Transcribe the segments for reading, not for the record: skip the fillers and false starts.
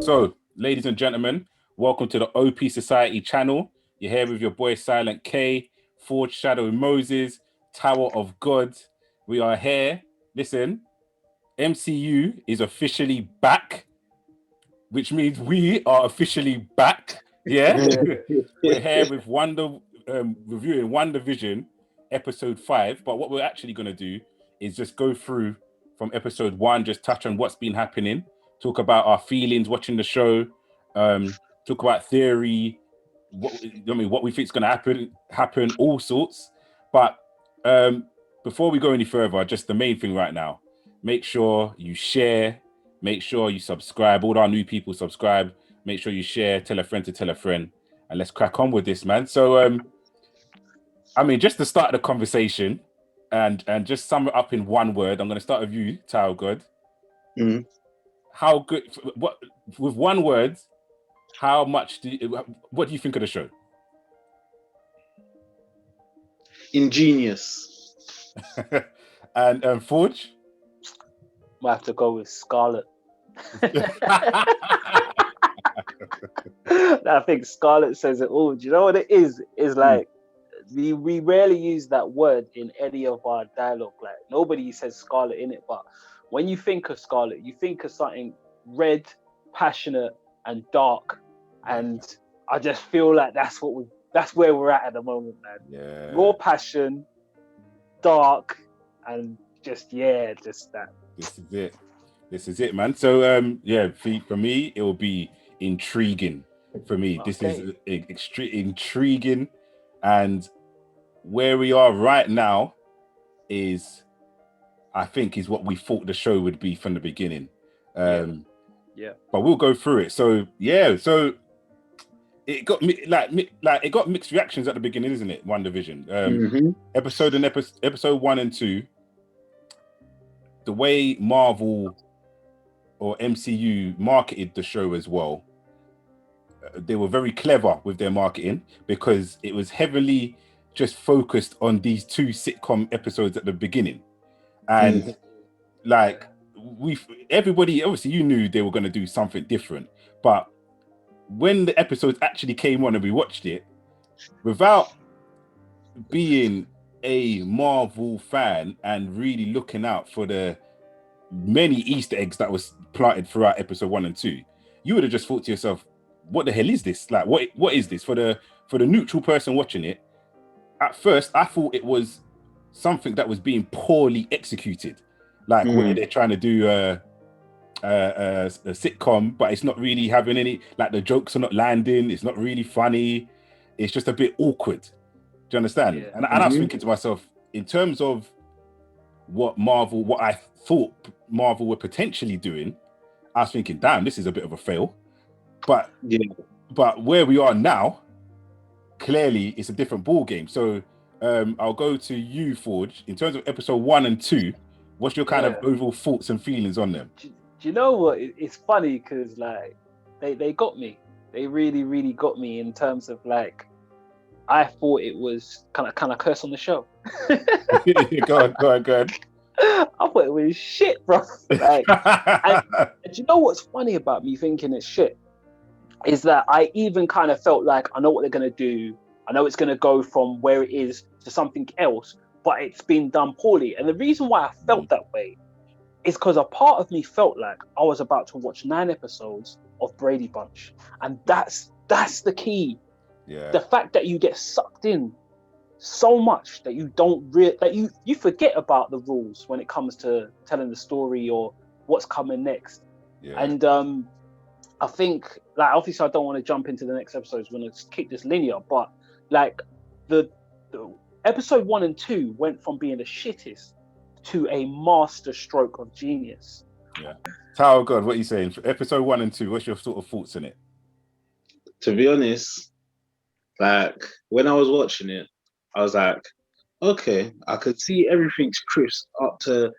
So, ladies and gentlemen, welcome to the OP Society channel. You're here with your boy Silent K, Forge Shadow Moses, Tower of God. We are here. Listen, MCU is officially back, which means we are officially back. Yeah, Yeah. we're here with reviewing WandaVision episode 5. But what we're actually going to do is just go through from episode 1, just touch on what's been happening, talk about our feelings watching the show, talk about theory, what we think is going to happen, all sorts. But before we go any further, just the main thing right now: make sure you share, make sure you subscribe. All our new people subscribe. Make sure you share, tell a friend to tell a friend, and let's crack on with this, man. So, just to start the conversation, and just sum it up in one word, I'm going to start with you, Tao God. Mm. How good? What with one word? How much what do you think of the show? Ingenious. And Forge. Might have to go with Scarlet. I think Scarlet says it all. Do you know what it is? Is like we rarely use that word in any of our dialogue. Like nobody says Scarlet in it, but when you think of Scarlet, you think of something red, passionate, and dark. And I just feel like that's where we're at the moment, man. Yeah. Raw passion, dark, and just that. This is it, man. So for me, it will be intriguing. For me, this is intriguing, and where we are right now is, I think, is what we thought the show would be from the beginning. Yeah. But we'll go through it. So it got it got mixed reactions at the beginning, isn't it? WandaVision, episode 1 and 2. The way Marvel or MCU marketed the show as well, they were very clever with their marketing, because it was heavily just focused on these 2 sitcom episodes at the beginning. And everybody, obviously you knew they were going to do something different, but when the episodes actually came on and we watched it, without being a Marvel fan and really looking out for the many Easter eggs that was planted throughout episode 1 and 2, you would have just thought to yourself, what the hell is this? Like, what is this? For the neutral person watching it, at first I thought it was something that was being poorly executed, like where they're trying to do a sitcom, but it's not really having any, like, the jokes are not landing, it's not really funny, it's just a bit awkward. Do you understand? Yeah. And I was thinking to myself, in terms of what I thought Marvel were potentially doing, I was thinking, damn, this is a bit of a fail. But where we are now, clearly it's a different ball game. So I'll go to you, Forge. In terms of episode 1 and 2, what's your kind of overall thoughts and feelings on them? Do you know what? It's funny because like they got me. They really, really got me in terms of like, I thought it was kind of curse on the show. Go on. I thought it was shit, bro. Like, and do you know what's funny about me thinking it's shit? Is that I even kind of felt like I know what they're gonna do. I know it's gonna go from where it is to something else, but it's been done poorly. And the reason why I felt that way is because a part of me felt like I was about to watch 9 episodes of Brady Bunch, and that's the key. Yeah. The fact that you get sucked in so much that you don't you forget about the rules when it comes to telling the story or what's coming next. Yeah. And I think, like, obviously I don't want to jump into the next episodes, we're going to keep this linear, but like the episode 1 and 2 went from being the shittest to a master stroke of genius. Yeah. Tower God, what are you saying? For episode 1 and 2, what's your sort of thoughts in it? To be honest, like, when I was watching it, I was like, okay, I could see everything's crisp up to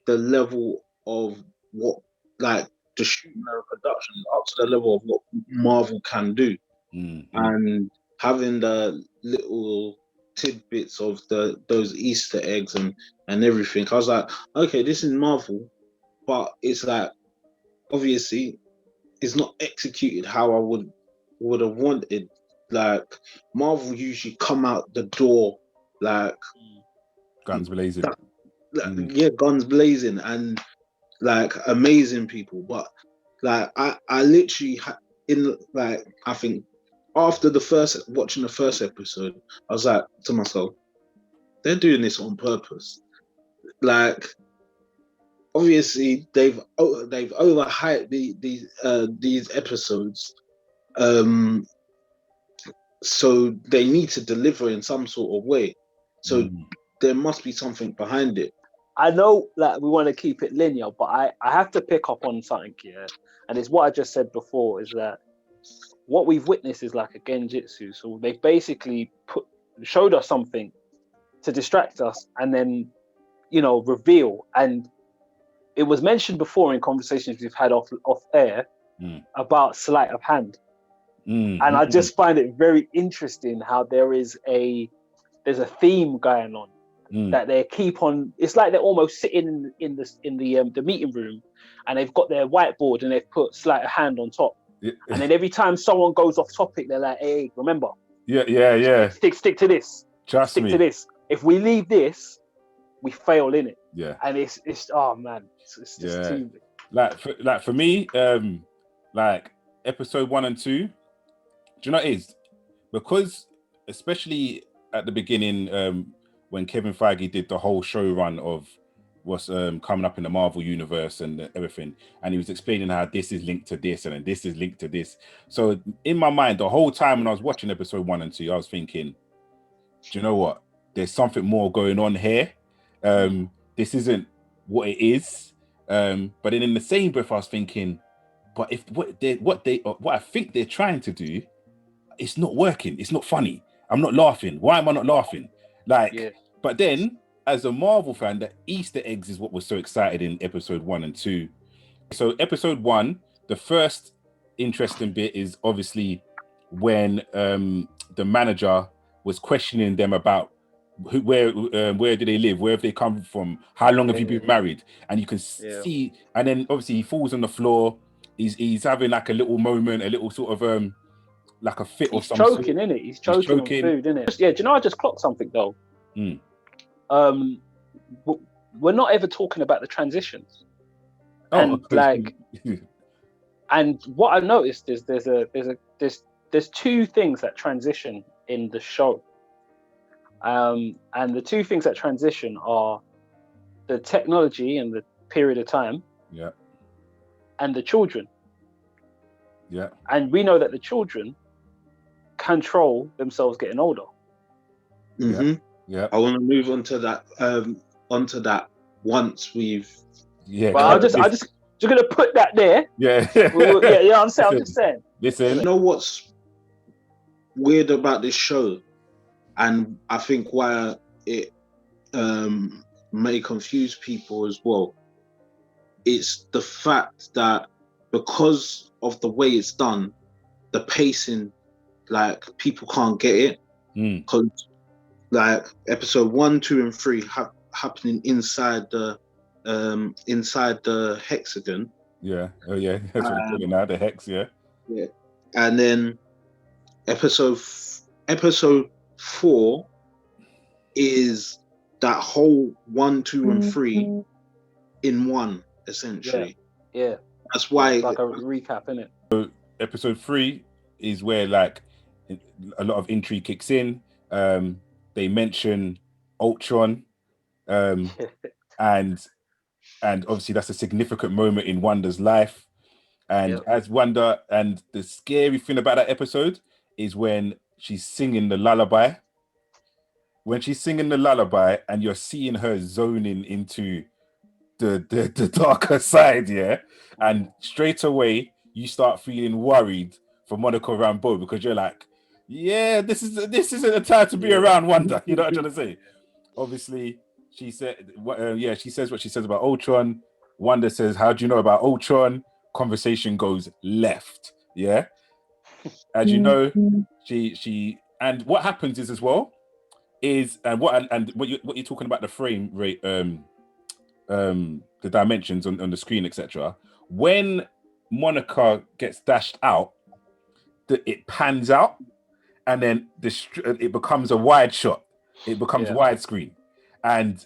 the level of what, like, the shooting and production, up to the level of what Marvel can do. And having the little tidbits of those Easter eggs and everything, I was like, okay, this is Marvel, but it's like, obviously is not executed how I would have wanted. Like Marvel usually come out the door like Guns blazing. yeah, guns blazing and like amazing people. But like I literally I think after watching the first episode, I was like to myself, they're doing this on purpose. Like obviously they've overhyped these episodes, so they need to deliver in some sort of way. So there must be something behind it. I know that we want to keep it linear, but I have to pick up on something here, and it's what I just said before, is that what we've witnessed is like a genjutsu. So they've basically showed us something to distract us and then, reveal. And it was mentioned before in conversations we've had off air about sleight of hand. And I just find it very interesting how there's a theme going on. That they keep on. It's like they're almost sitting in the meeting room, and they've got their whiteboard and they've put sleight of hand on top. Yeah. And then every time someone goes off topic, they're like, "Hey, remember? Yeah. Stick to this. Stick to this. If we leave this, we fail in it." Yeah. And it's oh man, it's just too. Like for me, like episode 1 and 2. Do you know what it is? Because especially at the beginning, when Kevin Feige did the whole show run of what's coming up in the Marvel universe and everything, and he was explaining how this is linked to this and this is linked to this. So in my mind, the whole time when I was watching episode 1 and 2, I was thinking, do you know what? There's something more going on here. This isn't what it is. But then in the same breath, I was thinking, but if what I think they're trying to do, it's not working. It's not funny. I'm not laughing. Why am I not laughing? But then, as a Marvel fan, the Easter eggs is what was so excited in episode 1 and 2. So episode 1, the first interesting bit is obviously when the manager was questioning them about where do they live, where have they come from, how long have you been married, and you can see, and then obviously he falls on the floor. He's having like a little moment, a little sort of like a fit or something. He's choking, innit? He's choking on food, innit? Yeah, do you know I just clocked something though? We're not ever talking about the transitions. And and what I noticed is there's two things that transition in the show. And the two things that transition are the technology and the period of time. Yeah. And the children. Yeah. And we know that the children control themselves getting older. Mm-hmm. Yeah. I want to move on to that once we've. Yeah. But I'm just gonna put that there. Yeah. I'm just saying. Listen. You know what's weird about this show, and I think why it may confuse people as well. It's the fact that because of the way it's done, the pacing, like people can't get it. Because like episode 1, 2, and 3 happening inside the hexagon. Yeah. Oh yeah. That's what I'm calling now, the hex. Yeah. Yeah. And then episode 4 is that whole 1, 2, and 3 in one, essentially. Yeah. That's why it's like a recap, innit? So episode 3 is where like a lot of intrigue kicks in. They mention Ultron, and obviously that's a significant moment in Wanda's life. And as Wanda, and the scary thing about that episode is when she's singing the lullaby. When she's singing the lullaby, and you're seeing her zoning into the darker side, and straight away you start feeling worried for Monica Rambeau, because you're like, this isn't a time to be around Wanda. You know what I'm trying to say? Obviously, she said, she says what she says about Ultron. Wanda says, "How do you know about Ultron?" Conversation goes left. Yeah, as you know, she and what happens is as well is what you're talking about, the frame rate, the dimensions on the screen, etc. When Monica gets dashed out, it pans out, and then it becomes a wide shot. It becomes widescreen, and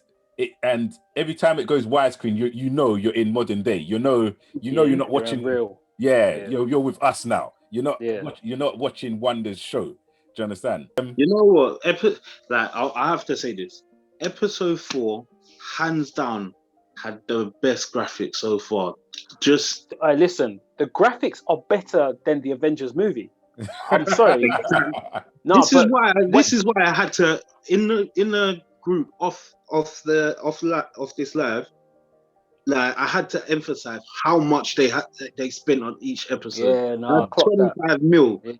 every time it goes widescreen, you know you're in modern day. You know you're not watching real. Yeah, you're with us now. You're not watching Wanda's show. Do you understand? You know what? I have to say this. Episode 4, hands down, had the best graphics so far. Just listen, the graphics are better than the Avengers movie. I'm sorry. No, this is why I had to in the group off this live. Like, I had to emphasize how much they spent on each episode. Yeah, no, 25 mil. Yeah.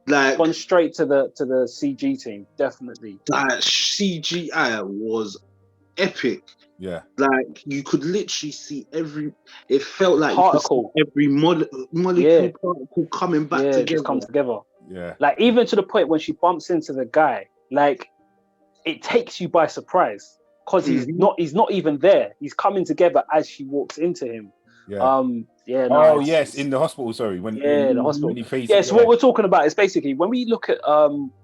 Like, gone straight to the CG team, definitely. That CGI was epic. Yeah, like you could literally see it felt like particle, every molecule particle coming back together. Just comes together. Yeah, like even to the point when she bumps into the guy, like it takes you by surprise because he's not even there. He's coming together as she walks into him. Yes, in the hospital. Sorry, the hospital. When he faces, So what we're talking about is basically when we look at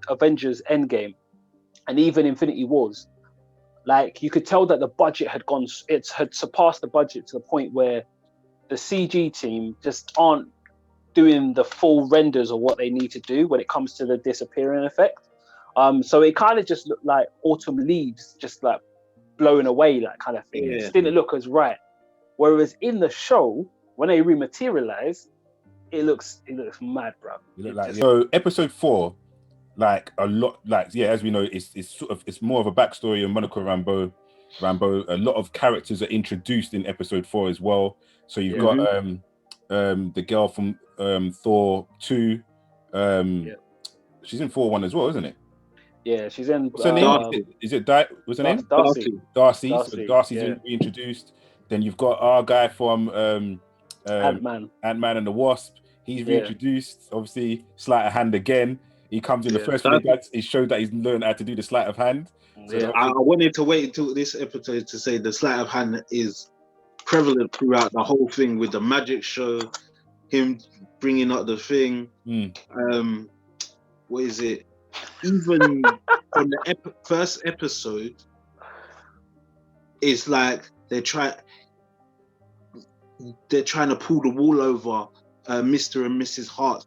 Avengers Endgame and even Infinity Wars, like you could tell that the budget had surpassed the budget to the point where the CG team just aren't doing the full renders of what they need to do when it comes to the disappearing effect. So it kind of just looked like autumn leaves just like blowing away, that kind of thing. It just didn't look as right. Whereas in the show, when they rematerialize, it looks mad, bro. So episode 4, like a lot, like as we know, it's more of a backstory of Monica Rambeau. A lot of characters are introduced in episode 4 as well. So you've got the girl from Thor 2. She's in Thor 1 as well, isn't it? Yeah, she's in. What's her name? Is it what's her name? Darcy. So Darcy's reintroduced. Then you've got our guy from Ant-Man and the Wasp. He's reintroduced. Obviously, sleight of hand again. He comes in the first one. He showed that he's learned how to do the sleight of hand. So I wanted to wait until this episode to say the sleight of hand is prevalent throughout the whole thing with the magic show, him bringing up the thing. What is it? Even from the first episode, it's like they're trying to pull the wool over Mr. and Mrs. Hart.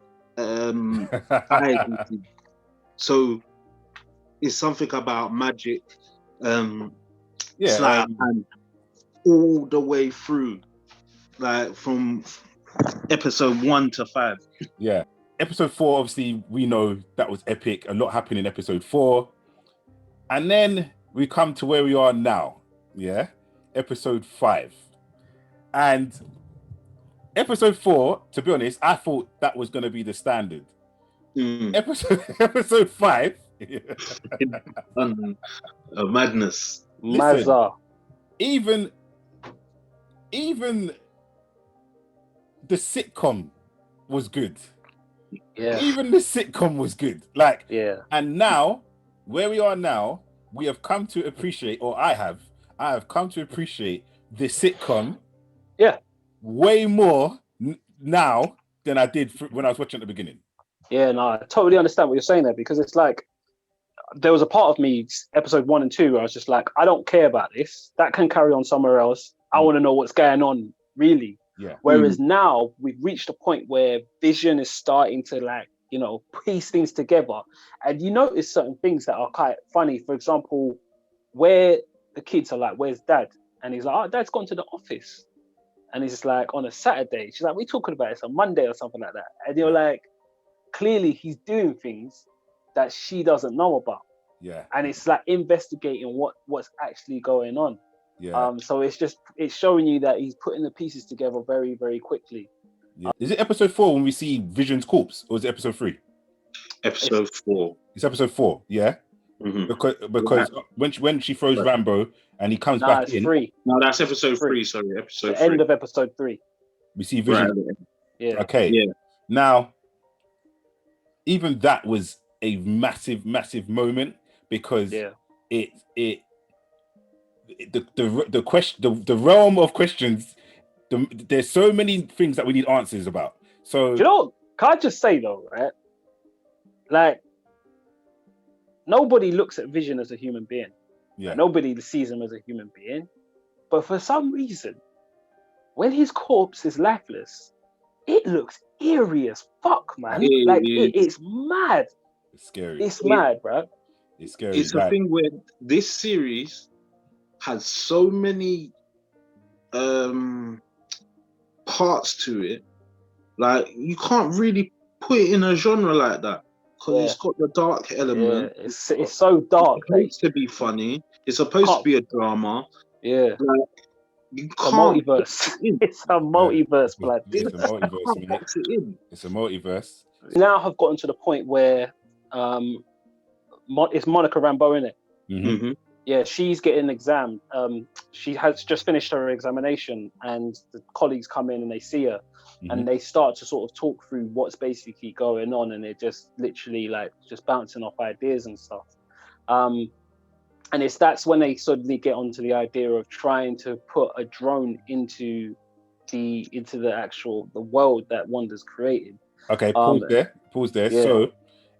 So it's something about magic, sleight of hand all the way through, like from episode 1 to 5. Yeah. Episode 4, obviously, we know that was epic. A lot happened in episode 4. And then we come to where we are now. Yeah. Episode 5. And episode 4, to be honest, I thought that was going to be the standard. Episode 5. A madness. Listen, even the sitcom was good. Yeah. Even the sitcom was good. And now, where we are now, we have come to appreciate, or I have come to appreciate the sitcom way more now than I did when I was watching at the beginning. Yeah, no, I totally understand what you're saying there, because it's like there was a part of me, episode 1 and 2, where I was just like, I don't care about this. That can carry on somewhere else. I want to know what's going on, really. Yeah. Whereas now we've reached a point where Vision is starting to piece things together. And you notice certain things that are quite funny. For example, where the kids are like, where's Dad? And he's like, oh, Dad's gone to the office. And he's just like, on a Saturday. She's like, we talking about it's a Monday or something like that. And you're like, clearly he's doing things that she doesn't know about. Yeah. And it's like investigating what's actually going on. Yeah. So it's showing you that he's putting the pieces together very, very quickly. Yeah. Is it episode 4 when we see Vision's corpse, or is it episode 3? Episode 4. It's episode 4, yeah. Mm-hmm. Because when she throws Rambo and he comes back in. 3. No, that's episode 3. Sorry, episode 3. End of episode 3. We see Vision. Right. Yeah. Okay. Yeah. Now, even that was a massive, massive moment, because the realm of questions, there's so many things that we need answers about. So Do you know what? Can I just say though, right? Like, nobody looks at Vision as a human being. yeah, Like, nobody sees him as a human being. But for some reason, when his corpse is lifeless, it looks eerie as fuck, man. It's mad. it's scary. It's mad, bro. It's scary. It's a thing where this series has so many parts to it. Like, you can't really put it in a genre like that because it's got the dark element. Yeah, it's so dark. It's supposed to be funny. It's supposed to be a drama. Yeah. Like, you A can't. multiverse. It's a multiverse, blood. It's a multiverse, man. Box it in. It's a multiverse. We now have gotten to the point where it's Monica Rambeau, in it. Mm-hmm. Yeah, she's getting examined. She has just finished her examination, and the colleagues come in and they see her, and they start to sort of talk through what's basically going on, and they're just literally like just bouncing off ideas and stuff. And that's when they suddenly get onto the idea of trying to put a drone into the world that Wanda's created. Okay, pause there. Yeah. So,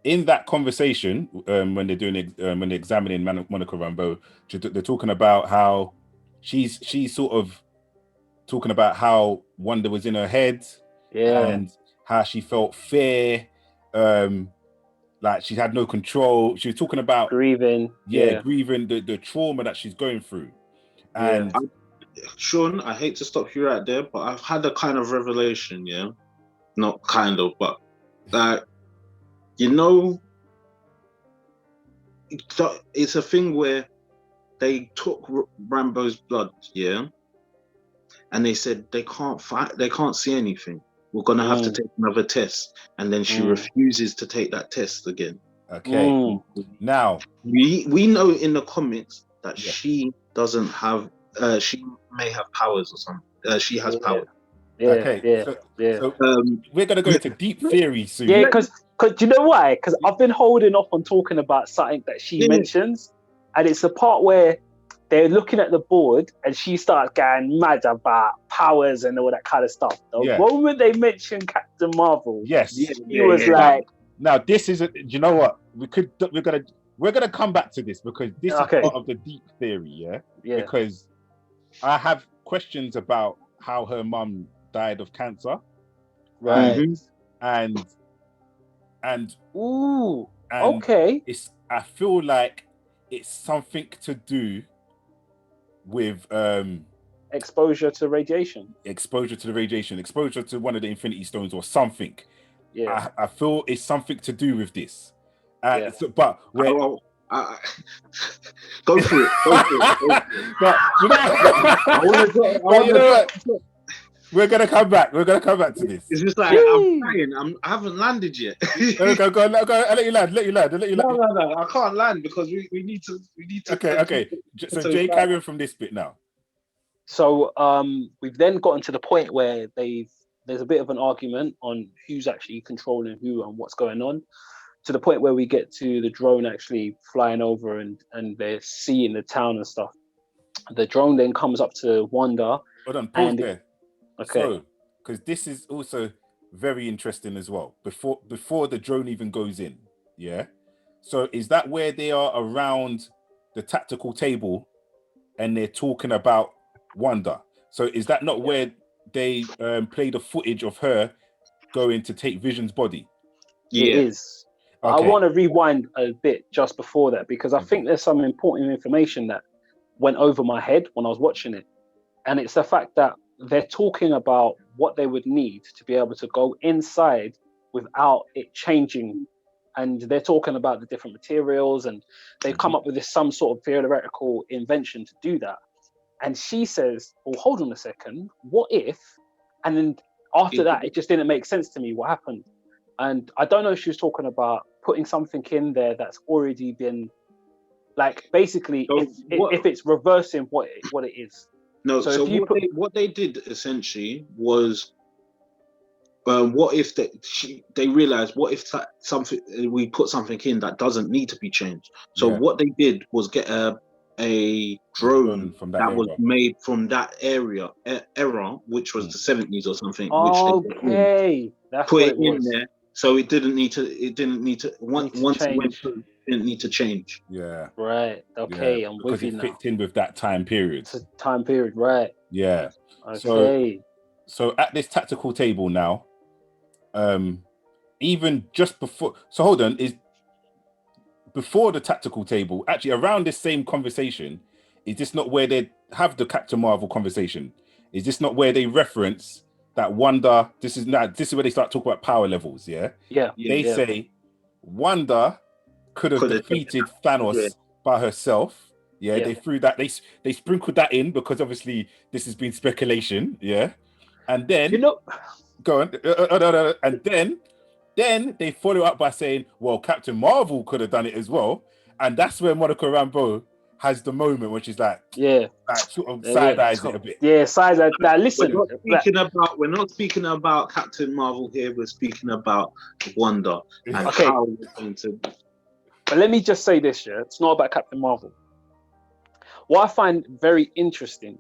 in that conversation, when they're examining Monica Rambeau, they're talking about how she's sort of talking about how Wanda was in her head, and how she felt fear, like she had no control. She was talking about grieving the trauma that she's going through. And Sean, I hate to stop you right there, but I've had a kind of revelation, not kind of, but like, it's a thing where they took Rambo's blood, and they said they can't fight, they can't see anything. We're gonna have to take another test, and then she refuses to take that test again. Okay. Now we know in the comics that she doesn't have. She may have powers or something. She has powers. So we're gonna go into deep theory soon. Yeah, because do you know why? Because I've been holding off on talking about something that she mentions, and it's the part where they're looking at the board and she starts getting mad about powers and all that kind of stuff. The moment they mentioned Captain Marvel, he was like, "Now this is you know what? We're gonna come back to this because this is part of the deep theory, because I have questions about how her mum died of cancer, right? And I feel like it's something to do with exposure to radiation, exposure to one of the Infinity Stones or something. I feel it's something to do with this. But go for it. We're gonna come back to this. It's just like I'm trying. I haven't landed yet. Go. I'll let you land. No. I can't land because we need to. Okay. So Jay, carry on from this bit now. So we've then gotten to the point where there's a bit of an argument on who's actually controlling who and what's going on, to the point where we get to the drone actually flying over and they're seeing the town and stuff. The drone then comes up to Wanda. Hold on, pause there. Okay. So, because this is also very interesting as well. Before the drone even goes in, So is that where they are around the tactical table and they're talking about Wanda? So is that not where they play the footage of her going to take Vision's body? It is. Okay. I want to rewind a bit just before that because I think there's some important information that went over my head when I was watching it. And it's the fact that they're talking about what they would need to be able to go inside without it changing. And they're talking about the different materials and they've come up with some sort of theoretical invention to do that. And she says, well, hold on a second, what if? And then after that, it just didn't make sense to me what happened. And I don't know if she was talking about putting something in there that's already been, like, basically, if it's reversing what it is. No, so what they did essentially was, what if they realized, what if we put something in that doesn't need to be changed? So what they did was get a a drone from that was era. made from that era, which was the 70s or something, which Okay, that's put what it it was. in there, so it didn't need to. Once it went change. through, it didn't need to change. Yeah. Right. Okay, I'm Because with you it now. fits in with that time period. It's a time period, right? Yeah. Okay. So at this tactical table now, even just before, so hold on, is before the tactical table, actually around this same conversation, is this not where they have the Captain Marvel conversation? Is this not where they reference that Wanda? This is where they start talking about power levels. Yeah. They say Wanda could have defeated Thanos by herself. Yeah, they threw that. They sprinkled that in because obviously this has been speculation. Yeah, and then go on, and then they follow up by saying, "Well, Captain Marvel could have done it as well," and that's where Monica Rambeau has the moment, which is like sort of side eyes it a bit. Yeah, side eye. Now listen, we're not speaking about Captain Marvel here. We're speaking about Wanda and how we're going to. But let me just say this, it's not about Captain Marvel. What I find very interesting,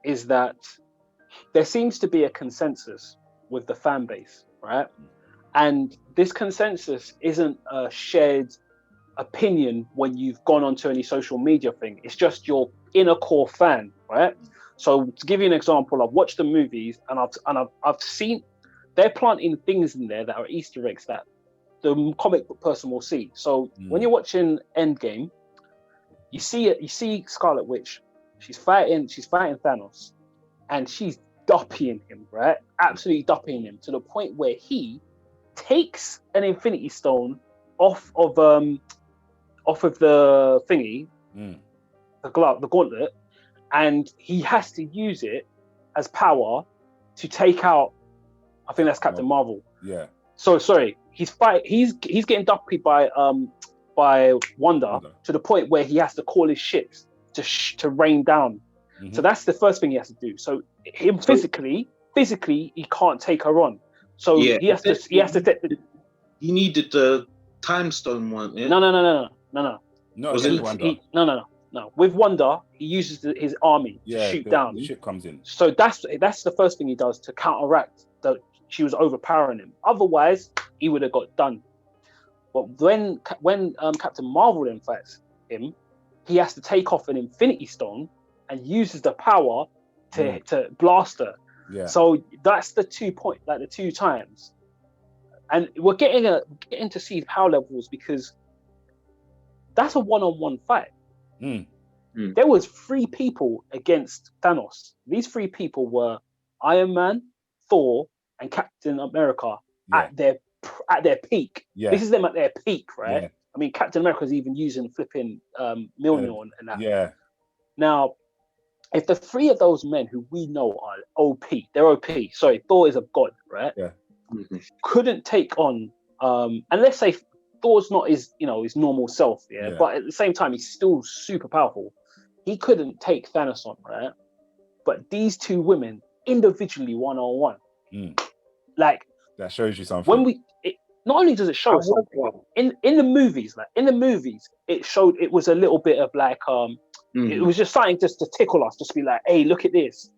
is that there seems to be a consensus with the fan base, right? And this consensus isn't a shared opinion when you've gone onto any social media thing. It's just your inner core fan, right? So to give you an example, I've watched the movies and I've seen they're planting things in there that are Easter eggs that the comic book person will see. So when you're watching Endgame, you see Scarlet Witch. She's fighting Thanos, and she's dupping him, right? Absolutely dupping him to the point where he takes an Infinity Stone off of the thingy, the gauntlet, and he has to use it as power to take out. I think that's Captain Marvel. Yeah. So sorry, he's getting dupped by Wanda to the point where he has to call his ships to rain down. So that's the first thing he has to do. So him physically he can't take her on. So he has to take the. He needed the time stone one. Yeah? No. No. With Wanda, he uses his army to shoot down. The ship comes in. So that's the first thing he does to counteract that she was overpowering him. Otherwise, he would have got done. But when Captain Marvel then fights him, he has to take off an Infinity Stone and uses the power to blast her. Yeah. So that's the 2 times. And we're getting to see power levels because that's a one-on-one fight. There was 3 people against Thanos. These 3 people were Iron Man, Thor, and Captain America at their peak. Yeah. This is them at their peak, right? Yeah. I mean, Captain America's even using flipping Mjolnir and that. Yeah. Now, if the 3 of those men who we know are OP, they're OP. Sorry, Thor is a god, right? Yeah. Couldn't take on, and let's say Thor's not his normal self, but at the same time he's still super powerful. He couldn't take Thanos on, right? But these 2 women individually one-on-one, like that shows you something. Not only does it show us something in the movies, it showed it was a little bit of like it was just something just to tickle us, just be like, hey, look at this.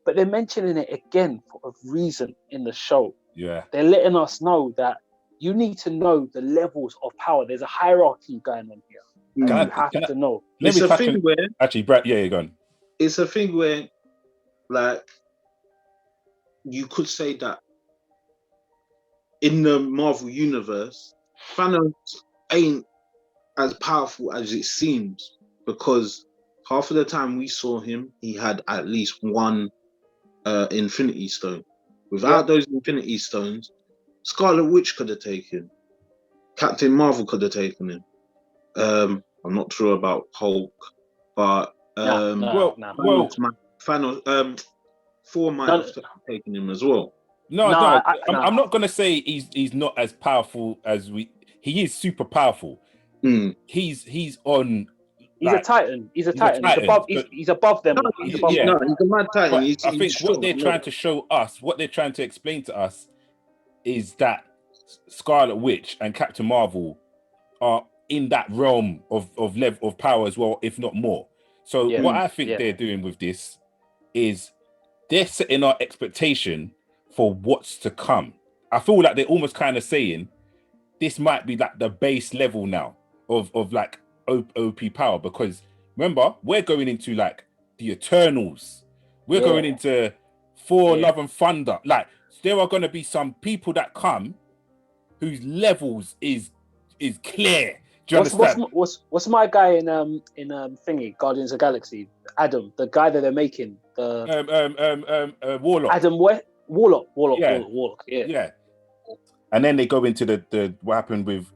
But they're mentioning it again for a reason in the show. Yeah, they're letting us know that you need to know the levels of power. There's a hierarchy going on here. You have to know. It's a thing where actually, Brad, you're going. It's a thing where, like, you could say that in the Marvel universe, Thanos ain't as powerful as it seems, because half of the time we saw him, he had at least one Infinity Stone. Without those Infinity Stones, Scarlet Witch could have taken, Captain Marvel could have taken him. I'm not sure about Hulk, but Thanos, Thor might have taken him as well. I'm not gonna say he's not as powerful as he is super powerful. He's on. He's a titan. He's above them. He's a mad titan. I think what they're trying to show us, what they're trying to explain to us, is that Scarlet Witch and Captain Marvel are in that realm of level of power as well, if not more. So Yeah. what I think Yeah. they're doing with this is they're setting our expectation for what's to come. I feel like they're almost kind of saying this might be like the base level now of like OP power, because remember, we're going into like the Eternals. We're going into Thor, Love and Thunder. Like, there are going to be some people that come whose levels is clear. Do you understand? What's my guy in thingy Guardians of the Galaxy? Adam, the guy that they're making, the Warlock. Adam Warlock. Yeah. And then they go into the what happened with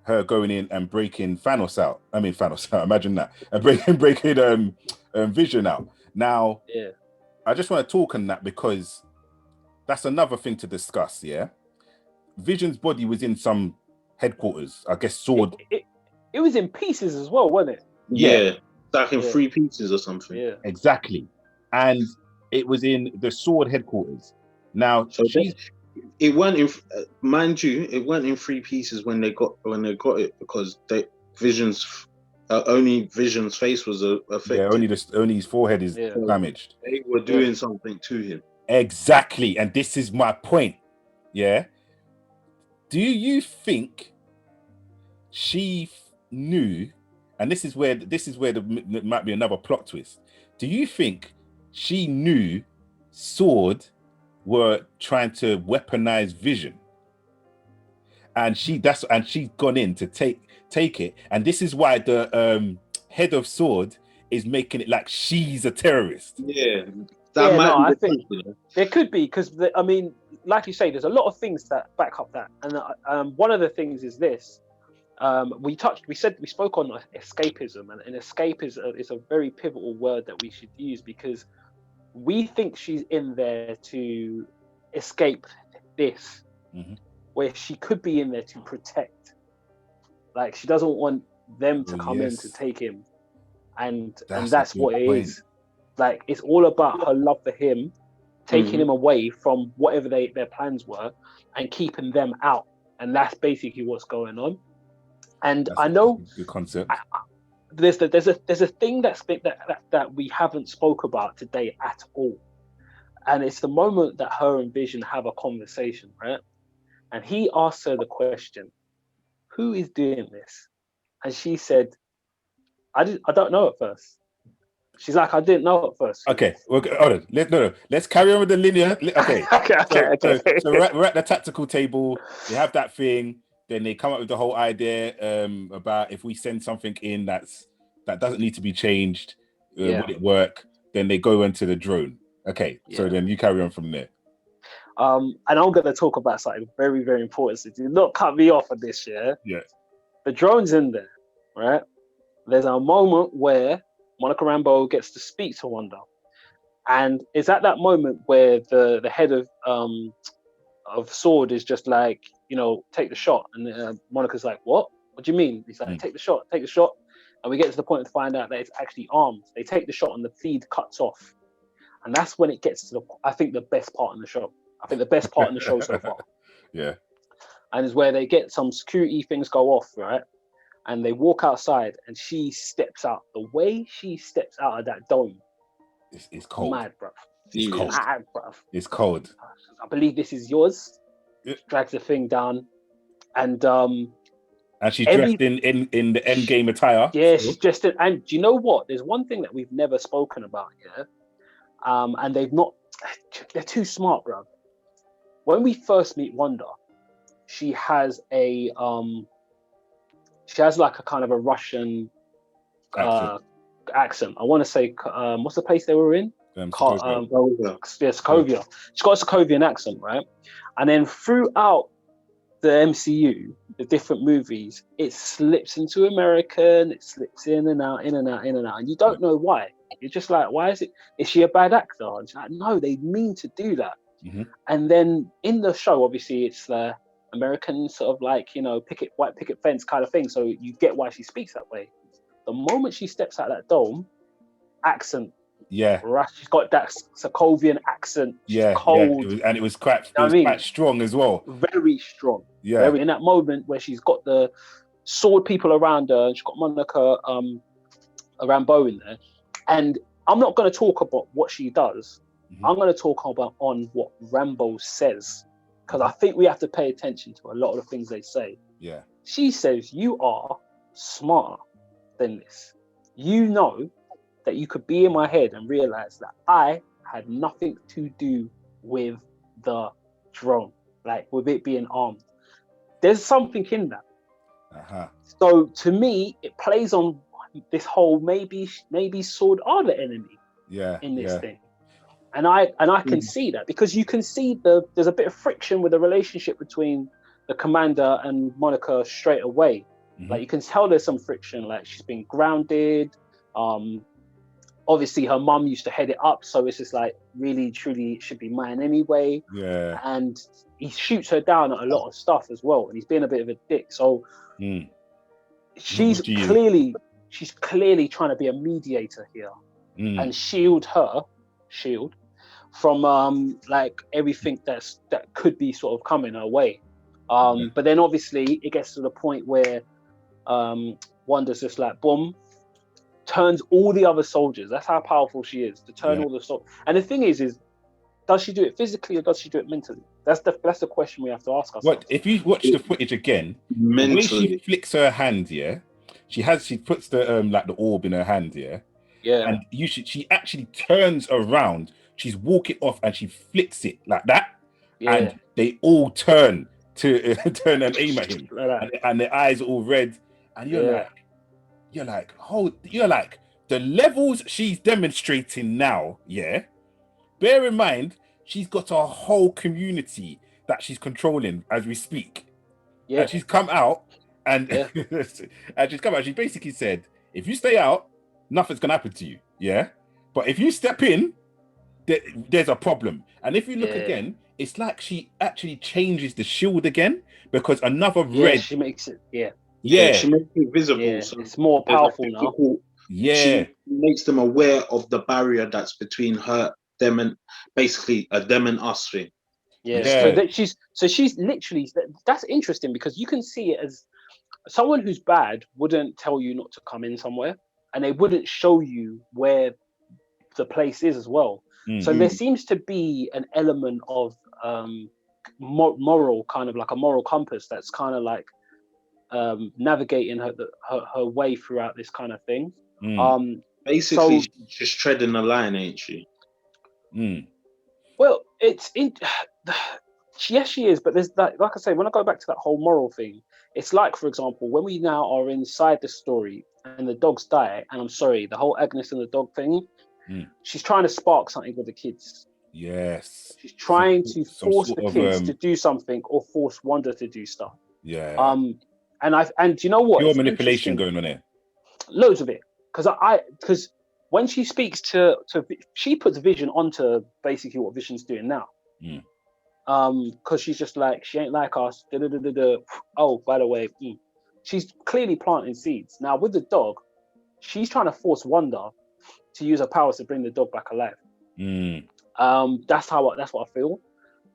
her going in and breaking Thanos out. I mean Thanos out. Imagine that. And breaking Vision out. Now, I just want to talk on that because that's another thing to discuss. Yeah, Vision's body was in some headquarters. I guess Sword. It was in pieces as well, wasn't it? Yeah, like in 3 pieces or something. Yeah, exactly. And it was in the Sword headquarters. Now, so it went in. Mind you, it went in 3 pieces when they got it, because Vision's only Vision's face was affected. Yeah, only his forehead is damaged. They were doing something to him. Exactly, and this is my point. Yeah. Do you think she knew? And this is where there might be another plot twist. Do you think she knew Sword were trying to weaponize Vision, and she's gone in to take it, and this is why the head of Sword is making it like she's a terrorist? Yeah, I think there could be, because I mean, like you say, there's a lot of things that back up that, and one of the things is this. We spoke on escapism, and escape is a very pivotal word that we should use, because we think she's in there to escape this, where she could be in there to protect. Like, she doesn't want them to come in to take him, and that's what it is. Like, it's all about her love for him, taking him away from whatever their plans were, and keeping them out, and that's basically what's going on. And that's, I know the concept. There's a thing that we haven't spoke about today at all, and it's the moment that her and Vision have a conversation, right? And he asks her the question, "Who is doing this?" And she said, "I don't know at first." She's like, "I didn't know at first." Okay, hold on. Let's carry on with the linear. Okay. Okay. So we're at the tactical table. They have that thing. Then they come up with the whole idea about if we send something in that doesn't need to be changed, would it work? Then they go into the drone. Okay, so then you carry on from there. And I'm going to talk about something very, very important. So do not cut me off on this, yeah? Yeah. The drone's in there, right? There's a moment where Monica Rambeau gets to speak to Wanda. And it's at that moment where the head of Sword is just like, take the shot. And Monica's like, what do you mean? He's like, take the shot. And we get to the point to find out that it's actually armed. They take the shot and the feed cuts off. And that's when it gets to I think the best part in the show. I think the best part in the show so far. Yeah. And it's where they get some security things go off, right? And they walk outside and she steps out. The way she steps out of that dome. It's cold. Mad, bruv. It's cold. Mad, bruv. It's cold. I believe this is yours. Drags the thing down. And she's dressed in the end game attire. Yeah, she's dressed in. And do you know what? There's one thing that we've never spoken about here. And they're too smart, bro. When we first meet Wanda, she has like a kind of a Russian accent. I want to say, what's the place they were in? Sokovia. Sokovia. She's got a Sokovian accent, right? And then throughout the MCU, the different movies, it slips into American, it slips in and out, and you don't know why. You're just like, why is it? Is she a bad actor? And she's like, no, they mean to do that. And then in the show, obviously, it's the American sort of like, white picket fence kind of thing. So you get why she speaks that way. The moment she steps out of that dome, accent. Yeah. She's got that Sokovian accent. She's cold. Yeah. It was quite strong as well. Very strong. Yeah. In that moment where she's got the Sword people around her, and she's got Monica Rambeau in there. And I'm not going to talk about what she does. Mhm. I'm going to talk about on what Rambo says, because I think we have to pay attention to a lot of the things they say. Yeah. She says, you are smarter than this. You know that you could be in my head and realize that I had nothing to do with the drone, like with it being armed. There's something in that. Uh-huh. So to me, it plays on this whole maybe Sword are the enemy in this thing. And I can see that, because you can see there's a bit of friction with the relationship between the commander and Monica straight away. Mhm. Like you can tell there's some friction, like she's been grounded. Obviously her mum used to head it up, so it's just like really truly it should be mine anyway. Yeah. And he shoots her down at a lot of stuff as well, and he's being a bit of a dick. So she's clearly trying to be a mediator here and shield from like everything that could be sort of coming her way. But then obviously it gets to the point where Wanda's just like boom, turns all the other soldiers. That's how powerful she is, to turn all the soldiers. And the thing is does she do it physically or does she do it mentally? That's the question we have to ask ourselves. What if you watch the footage again? Mentally. The way she flicks her hand, she puts the like the orb in her hand, and she actually turns around. She's walking off and she flicks it like that, and they all turn to turn and aim at him, and their eyes are all red, and you're like, the levels she's demonstrating now, bear in mind, she's got a whole community that she's controlling as we speak. Yeah. And she's come out and, she basically said, if you stay out, nothing's going to happen to you. Yeah. But if you step in, there's a problem. And if you look again, it's like she actually changes the shield again, because another red. She makes it, she makes it visible. Yeah, so it's more powerful now. She makes them aware of the barrier that's between them and basically them and us thing. So she's literally, that's interesting, because you can see it as someone who's bad wouldn't tell you not to come in somewhere, and they wouldn't show you where the place is as well. So there seems to be an element of moral, kind of like a moral compass that's kind of like navigating her way throughout this kind of thing. Basically, she's just treading the line, ain't she? Well, yes, she is, but there's that, like I say, when I go back to that whole moral thing, it's like, for example, when we now are inside the story and the dogs die, and I'm sorry, the whole Agnes and the dog thing, she's trying to spark something with the kids. Yes. She's trying to force the kids to do something, or force Wanda to do stuff. Yeah. And you know what? Pure manipulation going on here. Loads of it. Because when she speaks to she puts Vision onto basically what Vision's doing now. Because she's just like, she ain't like us. Oh, by the way, she's clearly planting seeds. Now with the dog, she's trying to force Wanda to use her powers to bring the dog back alive. That's what I feel.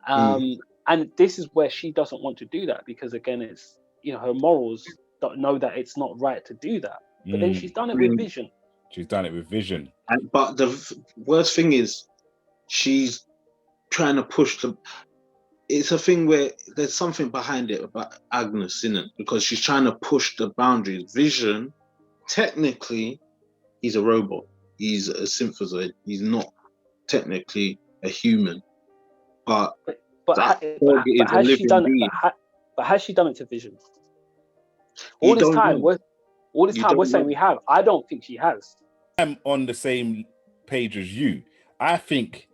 And this is where she doesn't want to do that, because again, it's, her morals don't know that it's not right to do that. But then she's done it with Vision. She's done it with Vision. But the worst thing is, she's trying to push it's a thing where there's something behind it about Agnes, isn't it? Because she's trying to push the boundaries. Vision, technically, he's a robot. He's a synthezoid. He's not technically a human. But has she done it to Vision? All this time we're saying we have. I don't think she has. I'm on the same page as you. I think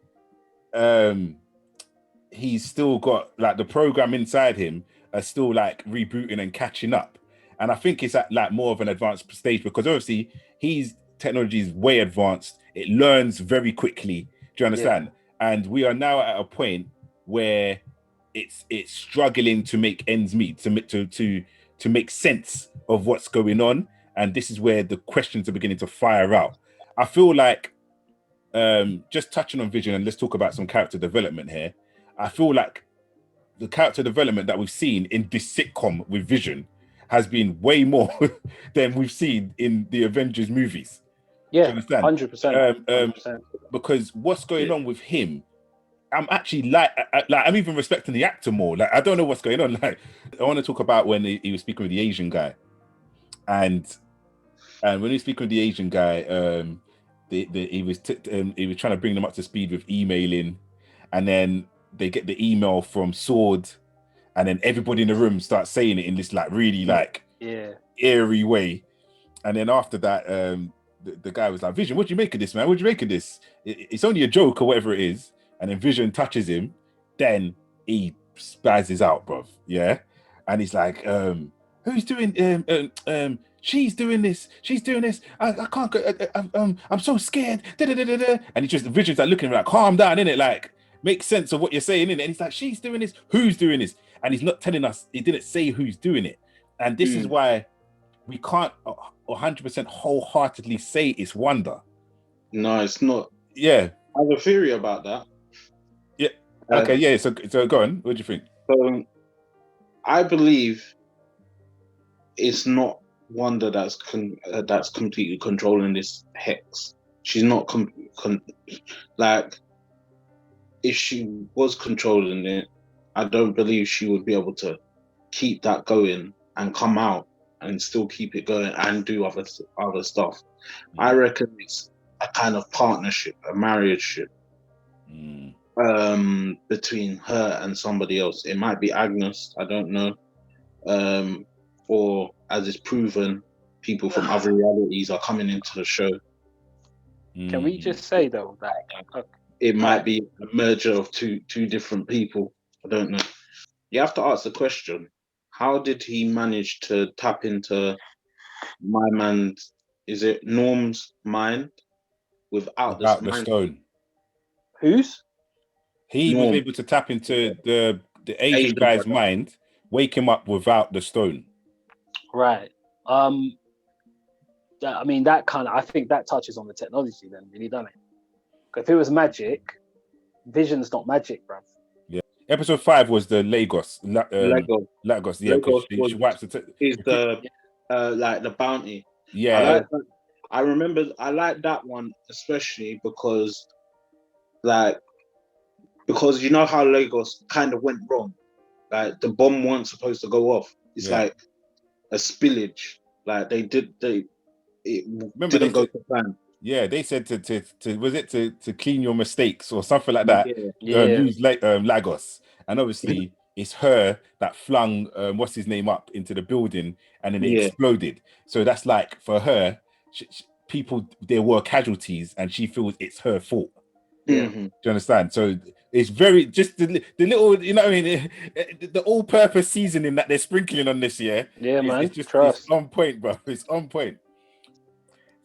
he's still got, like, the program inside him are still like rebooting and catching up. And I think it's at like more of an advanced stage, because obviously his technology is way advanced. It learns very quickly. Do you understand? Yeah. And we are now at a point where it's struggling to make ends meet, to make sense of what's going on. And this is where the questions are beginning to fire out. I feel like, just touching on Vision, and let's talk about some character development here. I feel like the character development that we've seen in this sitcom with Vision has been way more than we've seen in the Avengers movies. Yeah, you understand? 100%. 100%. Because what's going on with him, I'm actually like I'm even respecting the actor more. Like, I don't know what's going on. Like, I want to talk about when he was speaking with the Asian guy, and when he was speaking with the Asian guy, he was trying to bring them up to speed with emailing, and then they get the email from Sword, and then everybody in the room starts saying it in this like really like eerie way, and then after that, the guy was like, Vision, what do you make of this, man? What do you make of this? It's only a joke or whatever it is. And then Vision touches him, then he spazzes out, bruv. Yeah. And he's like, who's doing she's doing this, I can't go, I'm so scared. Da-da-da-da-da. And he just, Vision's like looking like, calm down, innit? Like, make sense of what you're saying, innit? And he's like, she's doing this, who's doing this? And he's not telling us, he didn't say who's doing it. And this is why we can't 100% wholeheartedly say it's Wanda. No, it's not. Yeah. I have a theory about that. Yeah. Okay. Yeah. So go on. What do you think? So I believe it's not Wanda that's completely controlling this hex. She's not like, if she was controlling it, I don't believe she would be able to keep that going and come out and still keep it going and do other stuff. I reckon it's a kind of partnership, a marriage between her and somebody else. It might be Agnes, I don't know. Or as is proven, people from other realities are coming into the show. Can we just say though that it might be a merger of two different people? I don't know. You have to ask the question, how did he manage to tap into my man's, is it Norm's mind without the stone? Whose? He Norm. was able to tap into the Asian guy's mind, wake him up without the stone. Right. I mean, that kind of, I think that touches on the technology then, really, doesn't it? If it was magic, Vision's not magic, bruv. Yeah. Episode 5 was the Lagos. Lagos. Yeah, because she wipes it. Is the like the bounty. Yeah. I remember I like that one especially because you know how Lagos kind of went wrong. Like the bomb wasn't supposed to go off. It's like a spillage. Like it didn't go to plan. Yeah, they said to was it to clean your mistakes or something like that. Use Lagos, and obviously it's her that flung what's his name up into the building, and then it exploded. So that's like, for her, people, there were casualties, and she feels it's her fault. Mm-hmm. Do you understand? So it's very just the little, you know what I mean, the all-purpose seasoning that they're sprinkling on this year. Yeah, man. It's just it's on point, bro. It's on point.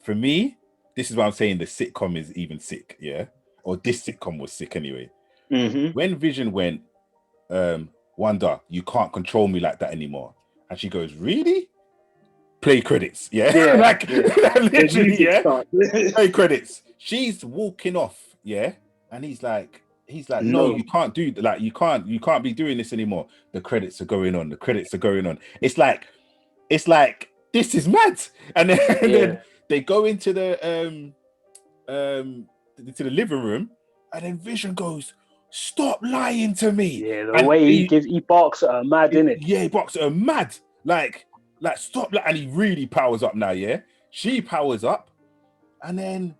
For me, this is why I'm saying the sitcom is even sick, yeah? Or this sitcom was sick anyway. Mm-hmm. When Vision went, Wanda, you can't control me like that anymore. And she goes, really? Play credits, yeah? Literally, yeah? Play credits. She's walking off, yeah? And he's like, no, you can't do that. Like, you can't be doing this anymore. The credits are going on. It's like, this is mad. And then they go into the living room, and then Vision goes, stop lying to me. Yeah, the way he barks at her mad, innit? Yeah, he barks at her mad. Like stop, and he really powers up now, yeah? She powers up, and then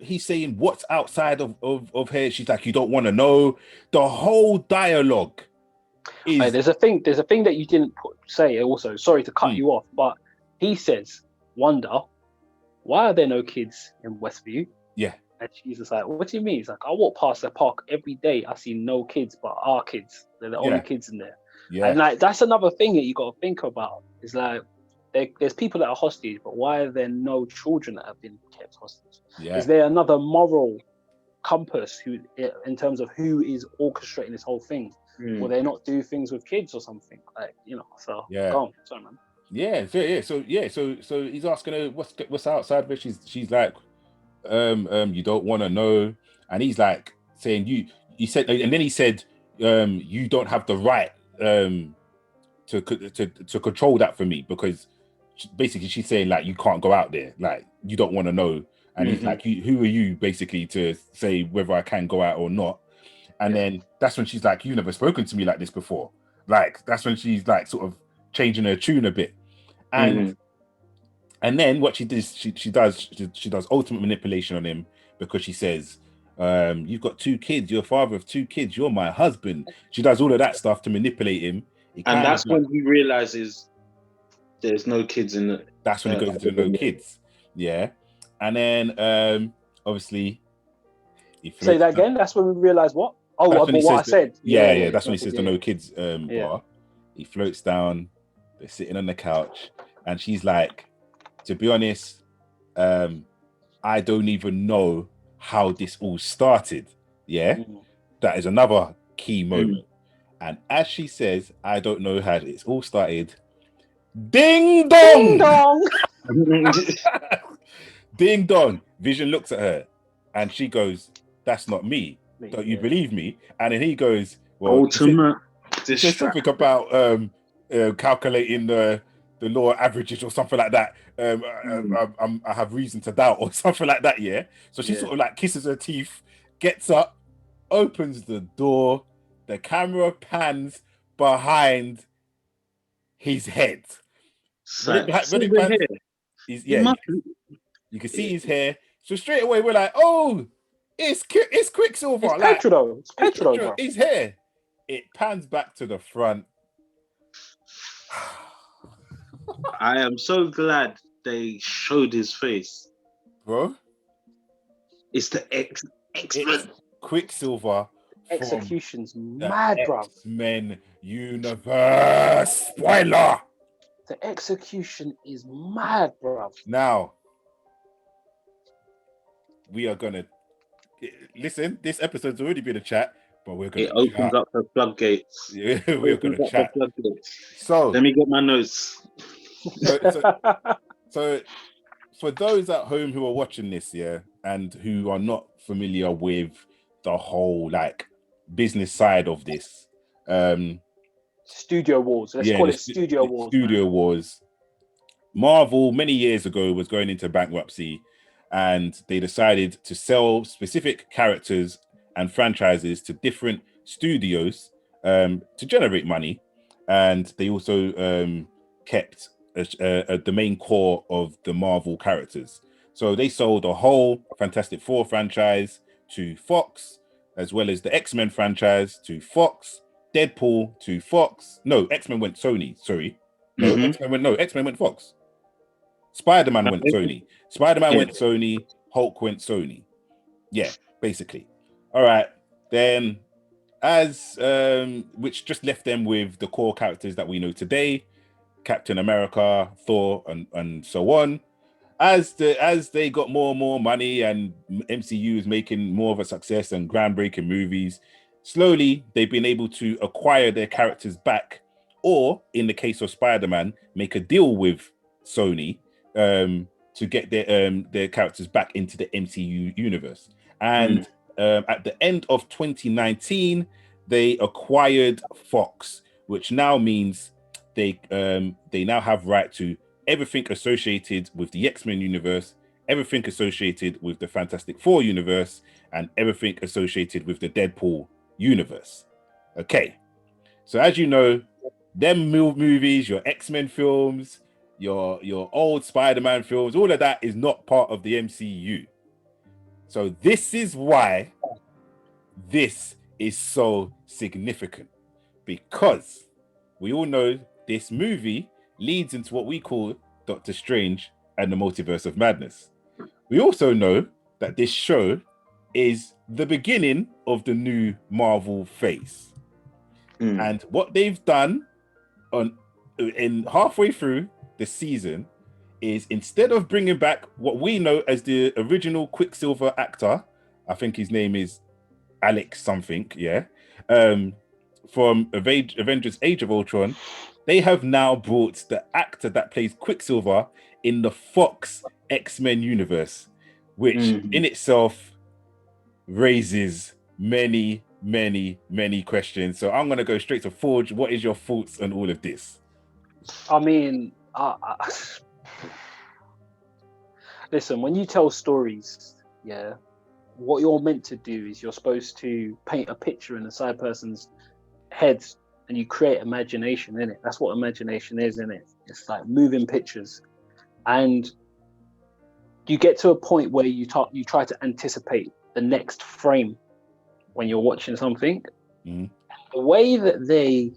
he's saying what's outside of her. She's like, you don't want to know. The whole dialogue is... Hey, there's a thing that you didn't say also. Sorry to cut you off, but he says, Wanda, why are there no kids in Westview? Yeah. And she's just like, what do you mean? He's like, I walk past the park every day. I see no kids, but our kids. They're the only kids in there. Yeah. And like, that's another thing that you got to think about. It's like, there's people that are hostage, but why are there no children that have been kept hostage? Yeah. Is there another moral compass in terms of who is orchestrating this whole thing? Will they not do things with kids or something? Like, you know, so go on. Sorry, man. So he's asking her what's outside of it. She's like, you don't want to know, and he's like saying you said, and then he said, you don't have the right to control that for me, because basically she's saying like you can't go out there, like you don't want to know. And he's like, who are you basically to say whether I can go out or not? And then that's when she's like, you've never spoken to me like this before. Like that's when she's like sort of changing her tune a bit. And then what she does, she does ultimate manipulation on him, because she says, you've got 2 kids, you're a father of 2 kids, you're my husband. She does all of that stuff to manipulate him. And that's when he realizes there's no kids in the... That's when he goes into no kids. Yeah. And then obviously say that again. That's when we realize what? Oh, what I said. Yeah. That's when he says the no kids bar. He floats down. They're sitting on the couch, and she's like, "To be honest, I don't even know how this all started." Yeah, that is another key moment. And as she says, "I don't know how it's all started." Ding dong! Ding dong! Ding dong. Vision looks at her and she goes, "That's not me. Don't you believe me?" And then he goes, "Well, ultimate there's something about calculating the law of averages or something like that. I have reason to doubt," or something like that. Yeah. So she sort of like kisses her teeth, gets up, opens the door. The camera pans behind his head. You can see his hair. So straight away we're like, "Oh, it's Quicksilver." It's Petro. It's Petro. His hair. It pans back to the front. I am so glad they showed his face, bro. It's the X-Men. Quicksilver. Execution's mad, bro. X-Men universe. Spoiler. The execution is mad, bro. Now, we are gonna listen. This episode's already been a chat, but we're gonna. It opens up the floodgates. Yeah, we're gonna chat. So let me get my notes. So, for those at home who are watching this, and who are not familiar with the whole like business side of this, Studio Wars. Let's call it Studio Wars. Studio Wars. Marvel many years ago was going into bankruptcy, and they decided to sell specific characters and franchises to different studios to generate money, and they also kept the main core of the Marvel characters. So they sold a whole Fantastic Four franchise to Fox, as well as the X-Men franchise to Fox, Deadpool to Fox. No, X-Men went Sony. Sorry. No, X-Men went Fox. Spider-Man went Sony. Spider-Man went Sony. Hulk went Sony. Yeah, basically. All right. Then as which just left them with the core characters that we know today, Captain America, Thor, and so on. As they got more and more money and MCU is making more of a success and groundbreaking movies, slowly they've been able to acquire their characters back, or in the case of Spider-Man, make a deal with Sony to get their characters back into the MCU universe. And at the end of 2019, they acquired Fox, which now means they now have right to everything associated with the X-Men universe, everything associated with the Fantastic Four universe, and everything associated with the Deadpool universe. Okay, so as you know, them movies, your X-Men films, your old Spider-Man films, all of that is not part of the MCU. So this is why this is so significant, because we all know this movie leads into what we call Doctor Strange and the Multiverse of Madness. We also know that this show is the beginning of the new Marvel phase. And what they've done in halfway through the season is, instead of bringing back what we know as the original Quicksilver actor, I think his name is Alex something, from Avengers Age of Ultron, they have now brought the actor that plays Quicksilver in the Fox X-Men universe, which in itself raises many, many, many questions. So I'm going to go straight to Forge. What is your thoughts on all of this? I mean, Listen, when you tell stories, yeah, what you're meant to do is you're supposed to paint a picture in the side person's head, and you create imagination in it. That's what imagination is, in it. It's like moving pictures, and you get to a point where you try to anticipate the next frame when you're watching something. Mm. The way that they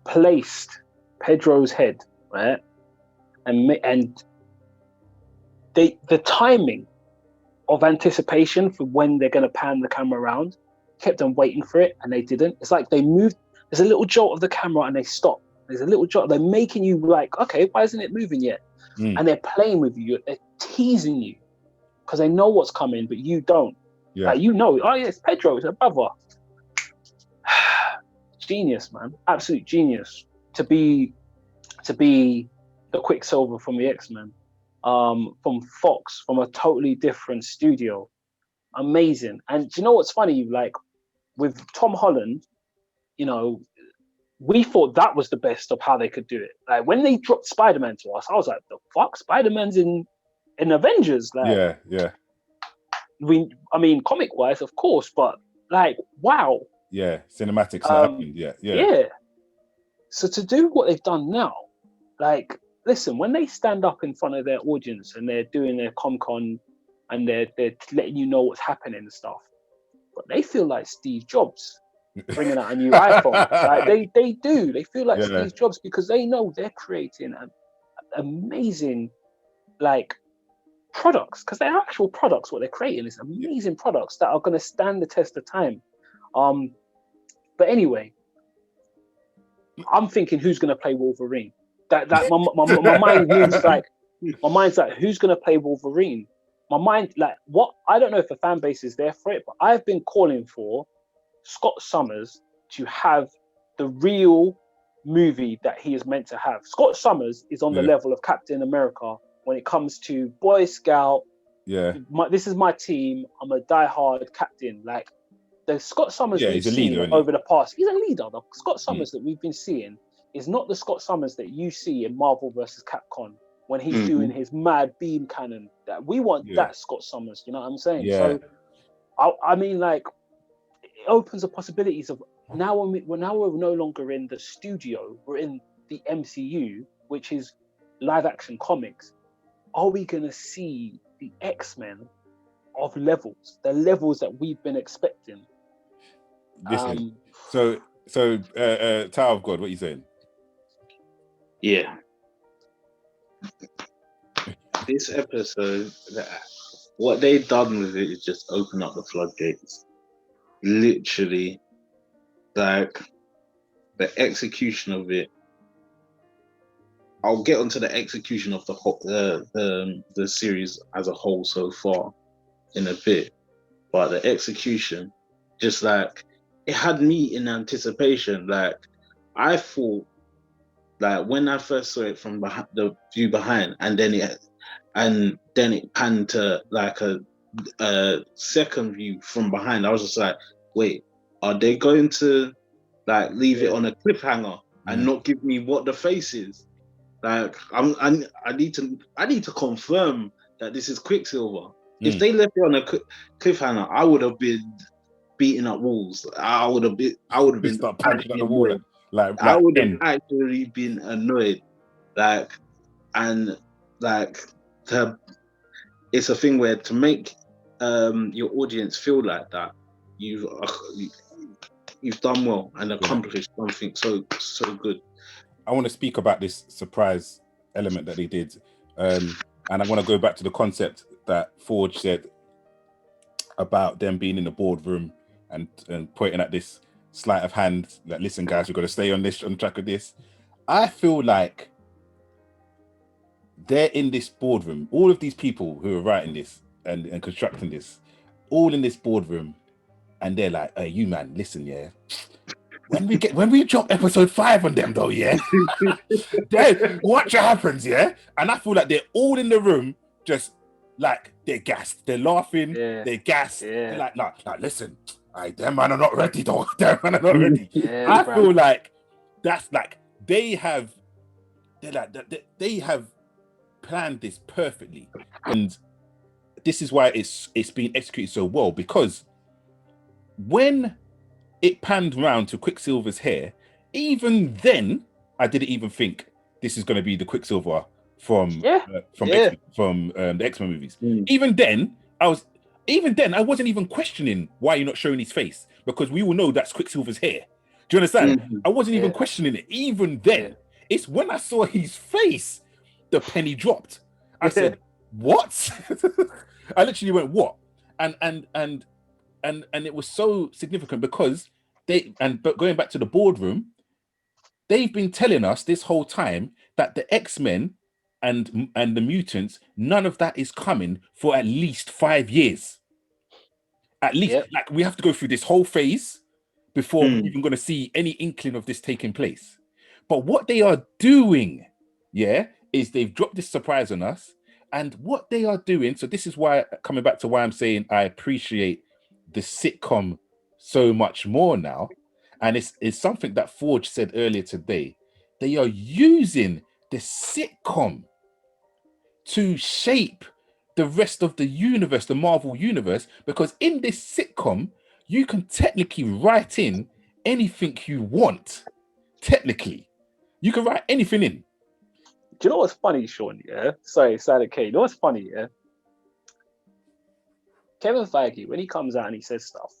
placed Pedro's head, right, and the timing of anticipation for when they're going to pan the camera around kept them waiting for it, and they didn't. It's like they moved. There's a little jolt of the camera, and they stop. There's a little jolt. They're making you like, okay, why isn't it moving yet? Mm. And they're playing with you. They're teasing you because they know what's coming, but you don't. Yeah. Like, you know, oh yeah, it's Pedro, it's a brother. Genius, man, absolute genius to be the Quicksilver from the X-Men, from Fox, from a totally different studio. Amazing. And do you know what's funny? Like with Tom Holland, you know, we thought that was the best of how they could do it. Like when they dropped Spider-Man to us, I was like, the fuck? Spider-Man's in Avengers. Like, Yeah. I mean, comic-wise, of course, but like, wow. Yeah, cinematics that happened. Yeah. So to do what they've done now, like, listen, when they stand up in front of their audience and they're doing their Comic-Con and they're letting you know what's happening and stuff, but they feel like Steve Jobs bringing out a new iPhone. Like they do. They feel like Steve Jobs because they know they're creating amazing like products, because they're actual products. What they're creating is amazing products that are going to stand the test of time. But anyway, I'm thinking, who's going to play Wolverine? That my mind moves like, my mind's like, who's going to play Wolverine? My mind, like, what? I don't know if the fan base is there for it, but I've been calling for Scott Summers to have the real movie that he is meant to have. Scott Summers is on the level of Captain America when it comes to Boy Scout. Yeah. This is my team. I'm a diehard captain. Like, the Scott Summers we've seen over the past, he's a leader. The Scott Summers that we've been seeing is not the Scott Summers that you see in Marvel versus Capcom when he's doing his mad beam cannon. That we want that Scott Summers. You know what I'm saying? Yeah. So, I mean, like, it opens the possibilities of now. We're no longer in the studio. We're in the MCU, which is live action comics. Are we gonna see the X-Men of levels, the levels that we've been expecting? Listen, so Tower of God, what are you saying? Yeah. This episode, what they've done with it is just open up the floodgates. Literally, like, the execution of it. I'll get onto the execution of the series as a whole so far in a bit, but the execution, just like, it had me in anticipation. Like, I thought, like, when I first saw it from the view behind, and then it panned to like a second view from behind, I was just like, wait, are they going to like leave it on a cliffhanger and not give me what the face is? Like, I need to confirm that this is Quicksilver. If they left it on a cliffhanger, I would have been beating up walls. I would have been Start punching at the wall. Like I would have actually been annoyed. Like, and like, it's a thing where to make your audience feel like that, you've done well and accomplished something so good. I want to speak about this surprise element that they did, and I want to go back to the concept that Forge said about them being in the boardroom and pointing at this sleight of hand, like, listen guys, we've got to stay on track of this. I feel like they're in this boardroom, all of these people who are writing this and constructing this, all in this boardroom, and they're like, hey, you man, listen, yeah, when we drop episode 5 on them though, yeah, then watch what happens, yeah. And I feel like they're all in the room, just like, they're gassed, they're laughing, they're gassed, they're like, nah, listen, them man are not ready though. Them man are not ready. I feel like that's like they have they're like they have planned this perfectly, and this is why it's been executed so well, because when it panned round to Quicksilver's hair, even then I didn't even think this is going to be the Quicksilver from the X-Men movies. Even then I wasn't even questioning why you're not showing his face, because we all know that's Quicksilver's hair. Do you understand? I wasn't even questioning it. Even then, it's when I saw his face, the penny dropped. I said, "What?" I literally went, "What?" And it was so significant because but going back to the boardroom, they've been telling us this whole time that the X-Men and the mutants, none of that is coming for at least 5 years. At least, like, we have to go through this whole phase before we're even going to see any inkling of this taking place. But what they are doing, is they've dropped this surprise on us. And what they are doing, so this is why, coming back to why I'm saying I appreciate the sitcom so much more now. And it's something that Forge said earlier today. They are using the sitcom to shape the rest of the universe, the Marvel universe, because in this sitcom, you can technically write in anything you want. Technically, you can write anything in. Do you know what's funny, Sean? Yeah, sorry, K. You know what's funny? Yeah, Kevin Feige, when he comes out and he says stuff,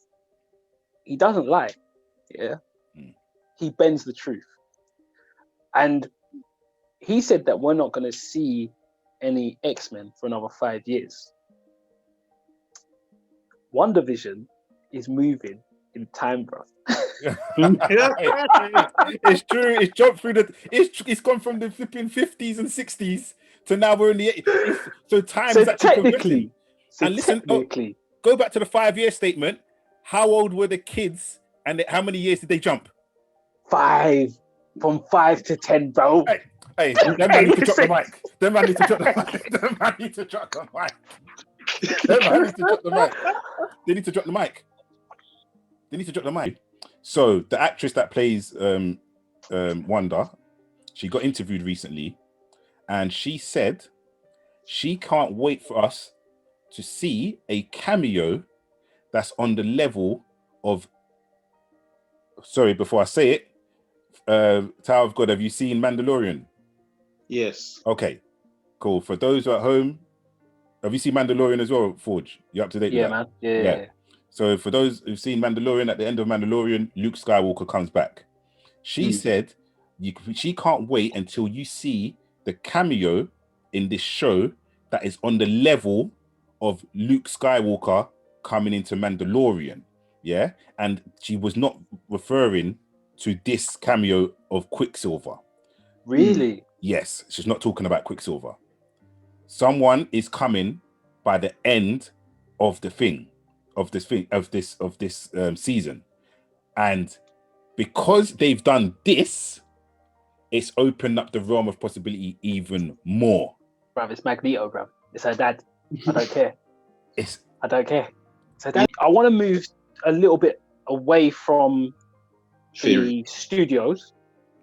he doesn't lie. Yeah, he bends the truth, and he said that we're not going to see any X-Men for another 5 years. WandaVision is moving in time, bro. It's true. It's jumped through it's gone from the flipping 50s and 60s to now we're in the 80s. So time is actually progressing. And listen, go back to the 5-year statement. How old were the kids and how many years did they jump? 5. From 5 to 10, bro. Hey, them man need to drop the mic. Them man need to drop the mic. Them man need to drop the mic. Them man need to drop the mic. They need to drop the mic. They need to drop the mic. So the actress that plays Wanda, she got interviewed recently, and she said she can't wait for us to see a cameo that's on the level of. Sorry, before I say it, Tower of God, have you seen Mandalorian? Yes. Okay, cool. For those at home, have you seen Mandalorian as well, Forge? You up to date with that? Man. Yeah. So for those who've seen Mandalorian, at the end of Mandalorian, Luke Skywalker comes back. She said she can't wait until you see the cameo in this show that is on the level of Luke Skywalker coming into Mandalorian. Yeah. And she was not referring to this cameo of Quicksilver. Really? Yes. She's not talking about Quicksilver. Someone is coming by the end of this season, and because they've done this, it's opened up the realm of possibility even more. Bruv, it's Magneto, bruv. It's her dad. I don't care. I don't care. So I want to move a little bit away from the studios,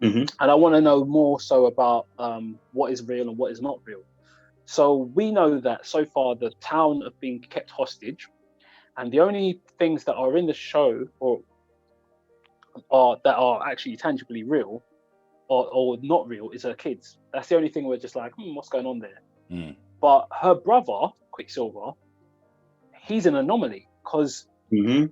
and I want to know more so about what is real and what is not real. So we know that so far the town have been kept hostage, and the only things that are in the show or that are actually tangibly real or not real is her kids. That's the only thing we're just like, what's going on there? But her brother, Quicksilver, he's an anomaly because who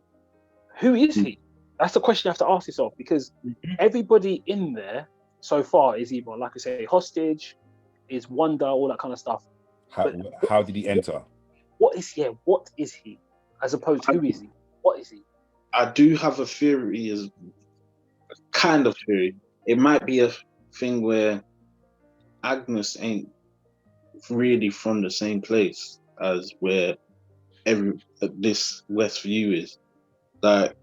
is he? That's the question you have to ask yourself, because everybody in there so far is either, like I say, hostage, is Wanda, all that kind of stuff. How did he enter? What is he? As opposed to who is he? What is he? I do have a theory, a kind of theory. It might be a thing where Agnes ain't really from the same place as where this Westview is. Like,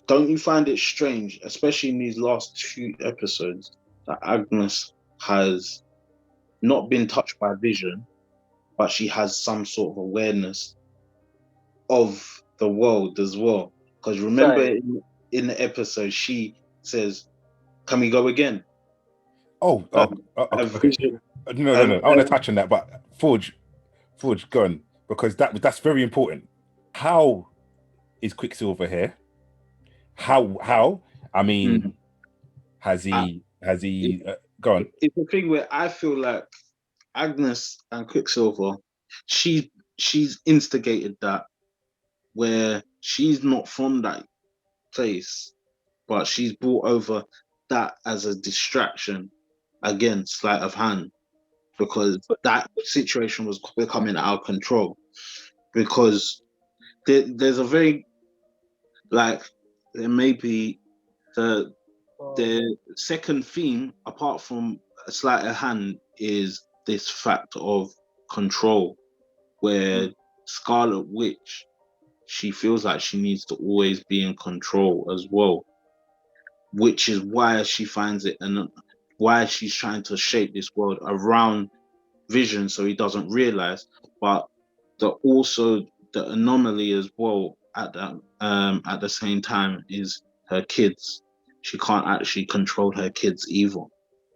don't you find it strange, especially in these last 2 episodes, that Agnes has not been touched by Vision, but she has some sort of awareness of the world as well? Because remember, in the episode, she says, "Can we go again?" Oh, a okay. vision. No. I want to touch on that, but Forge, go on, because that's very important. How is Quicksilver here? How? I mean, has he go on? It's a thing where I feel like Agnes and Quicksilver, she's instigated that, where she's not from that place, but she's brought over that as a distraction. Again, sleight of hand, because that situation was becoming out of control. Because there's a very, like, there may be the second theme apart from a sleight of hand is this fact of control, where Scarlet Witch, she feels like she needs to always be in control as well, which is why she finds it, and why she's trying to shape this world around Vision so he doesn't realize. But also the anomaly as well at the same time is her kids. She can't actually control her kids either.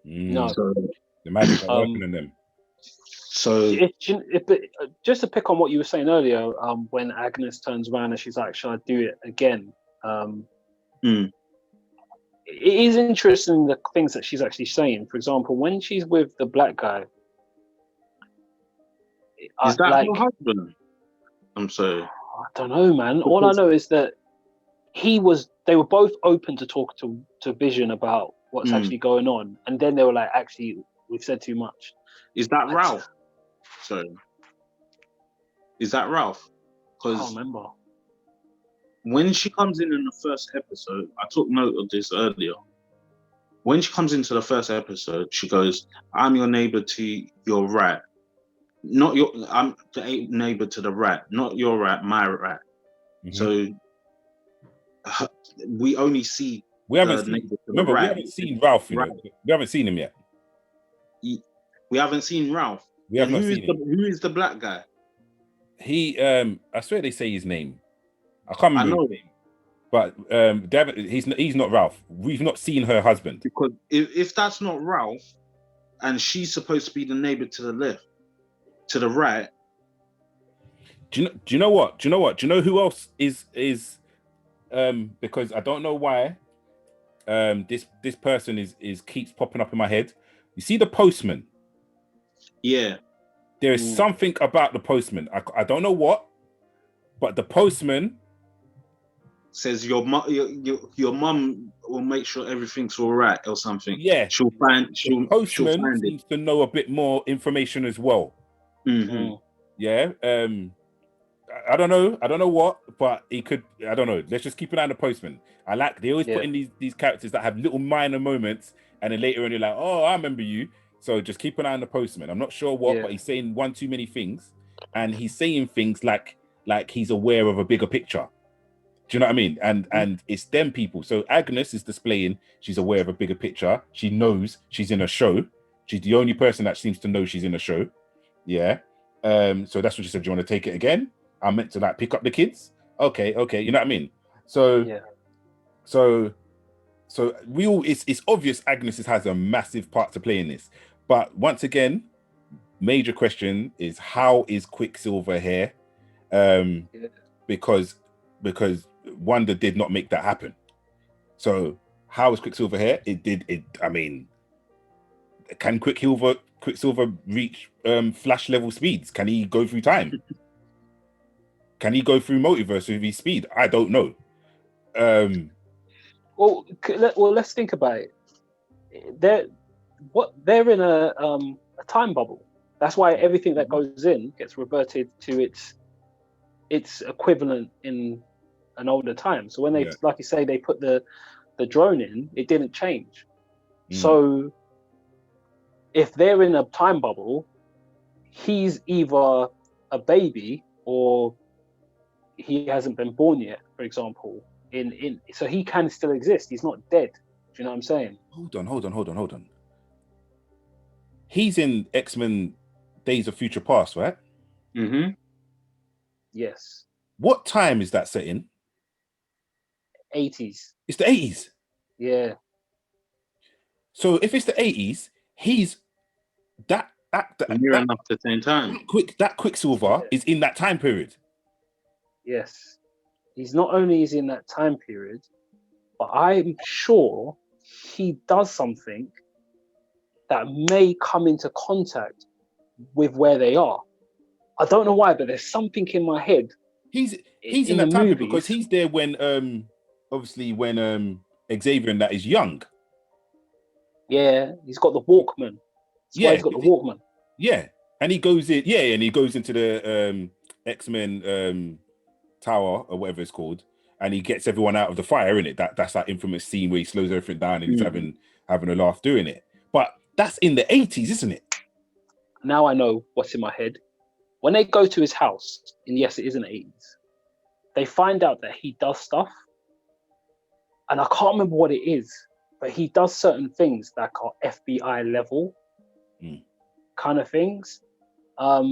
No. So The magic are working on them. So just to pick on what you were saying earlier, when Agnes turns around and she's like, "Shall I do it again?" It is interesting the things that she's actually saying. For example, when she's with the black guy, is that like, her husband? I'm sorry. I don't know, man. All I know is that they were both open to talk to Vision about what's actually going on, and then they were like, "Actually, we've said too much." Is that Ralph? Sorry. Is that Ralph? I Because can't remember. when she comes in the first episode, I took note of this earlier. When she comes into the first episode, she goes, "I'm your neighbor to your right. I'm the neighbor to the right, not your right, my right." So we only see we haven't seen Ralph, you know. We haven't seen him yet. We haven't seen Ralph. We have not seen him. Who is the black guy? He I swear they say his name. I can't remember his name. But he's not Ralph. We've not seen her husband. Because if that's not Ralph, and she's supposed to be the neighbor to the left, to the right. Do you know what? Do you know who else is because I don't know why this person is keeps popping up in my head. You see the postman? Yeah. There is something about the postman. I don't know what, but the postman says your mum will make sure everything's all right or something. Yeah. She'll find seems to know a bit more information as well. Yeah. I don't know what, but he could. I don't know. Let's just keep an eye on the postman. They always put in these characters that have little minor moments, and then later on you're like, oh, I remember you. So just keep an eye on the postman. I'm not sure what, but he's saying one too many things, and he's saying things like he's aware of a bigger picture. Do you know what I mean? And it's them people. So Agnes is displaying she's aware of a bigger picture. She knows she's in a show. She's the only person that seems to know she's in a show. Yeah. So that's what she said. Do you want to take it again? I'm meant to pick up the kids. Okay. You know what I mean? So it's obvious Agnes has a massive part to play in this. But once again, major question is, how is Quicksilver here? Because Wanda did not make that happen. So how is Quicksilver here? I mean, can Quicksilver reach Flash level speeds? Can he go through time? Can he go through multiverse with his speed? I don't know. Well, let's think about it. They're in a time bubble. That's why everything that goes in gets reverted to its equivalent in an older time. So when they, like you say, they put the drone in, it didn't change. So if they're in a time bubble, he's either a baby or he hasn't been born yet, for example. So he can still exist. He's not dead. Do you know what I'm saying? Hold on. He's in X-Men Days of Future Past, right? Yes. What time is that set in? 80s. It's the 80s. Yeah. So if it's the 80s, he's that Near enough at the same time. Quicksilver is in that time period. Yes. He's not only is in that time period, but I'm sure he does something that may come into contact with where they are. I don't know why, but there's something in my head. He's in that time period because he's there when obviously when Xavier and that is young. Yeah, he's got the Walkman. That's why he's got the Walkman. Yeah, and he goes in. Yeah, and he goes into the X-Men tower or whatever it's called, and he gets everyone out of the fire. In it, that's that infamous scene where he slows everything down and he's having a laugh doing it. But that's in the 80s, isn't it? Now I know what's in my head. When they go to his house, and yes, it is in the 80s, they find out that he does stuff, and I can't remember what it is, but he does certain things that are FBI level kind of things. I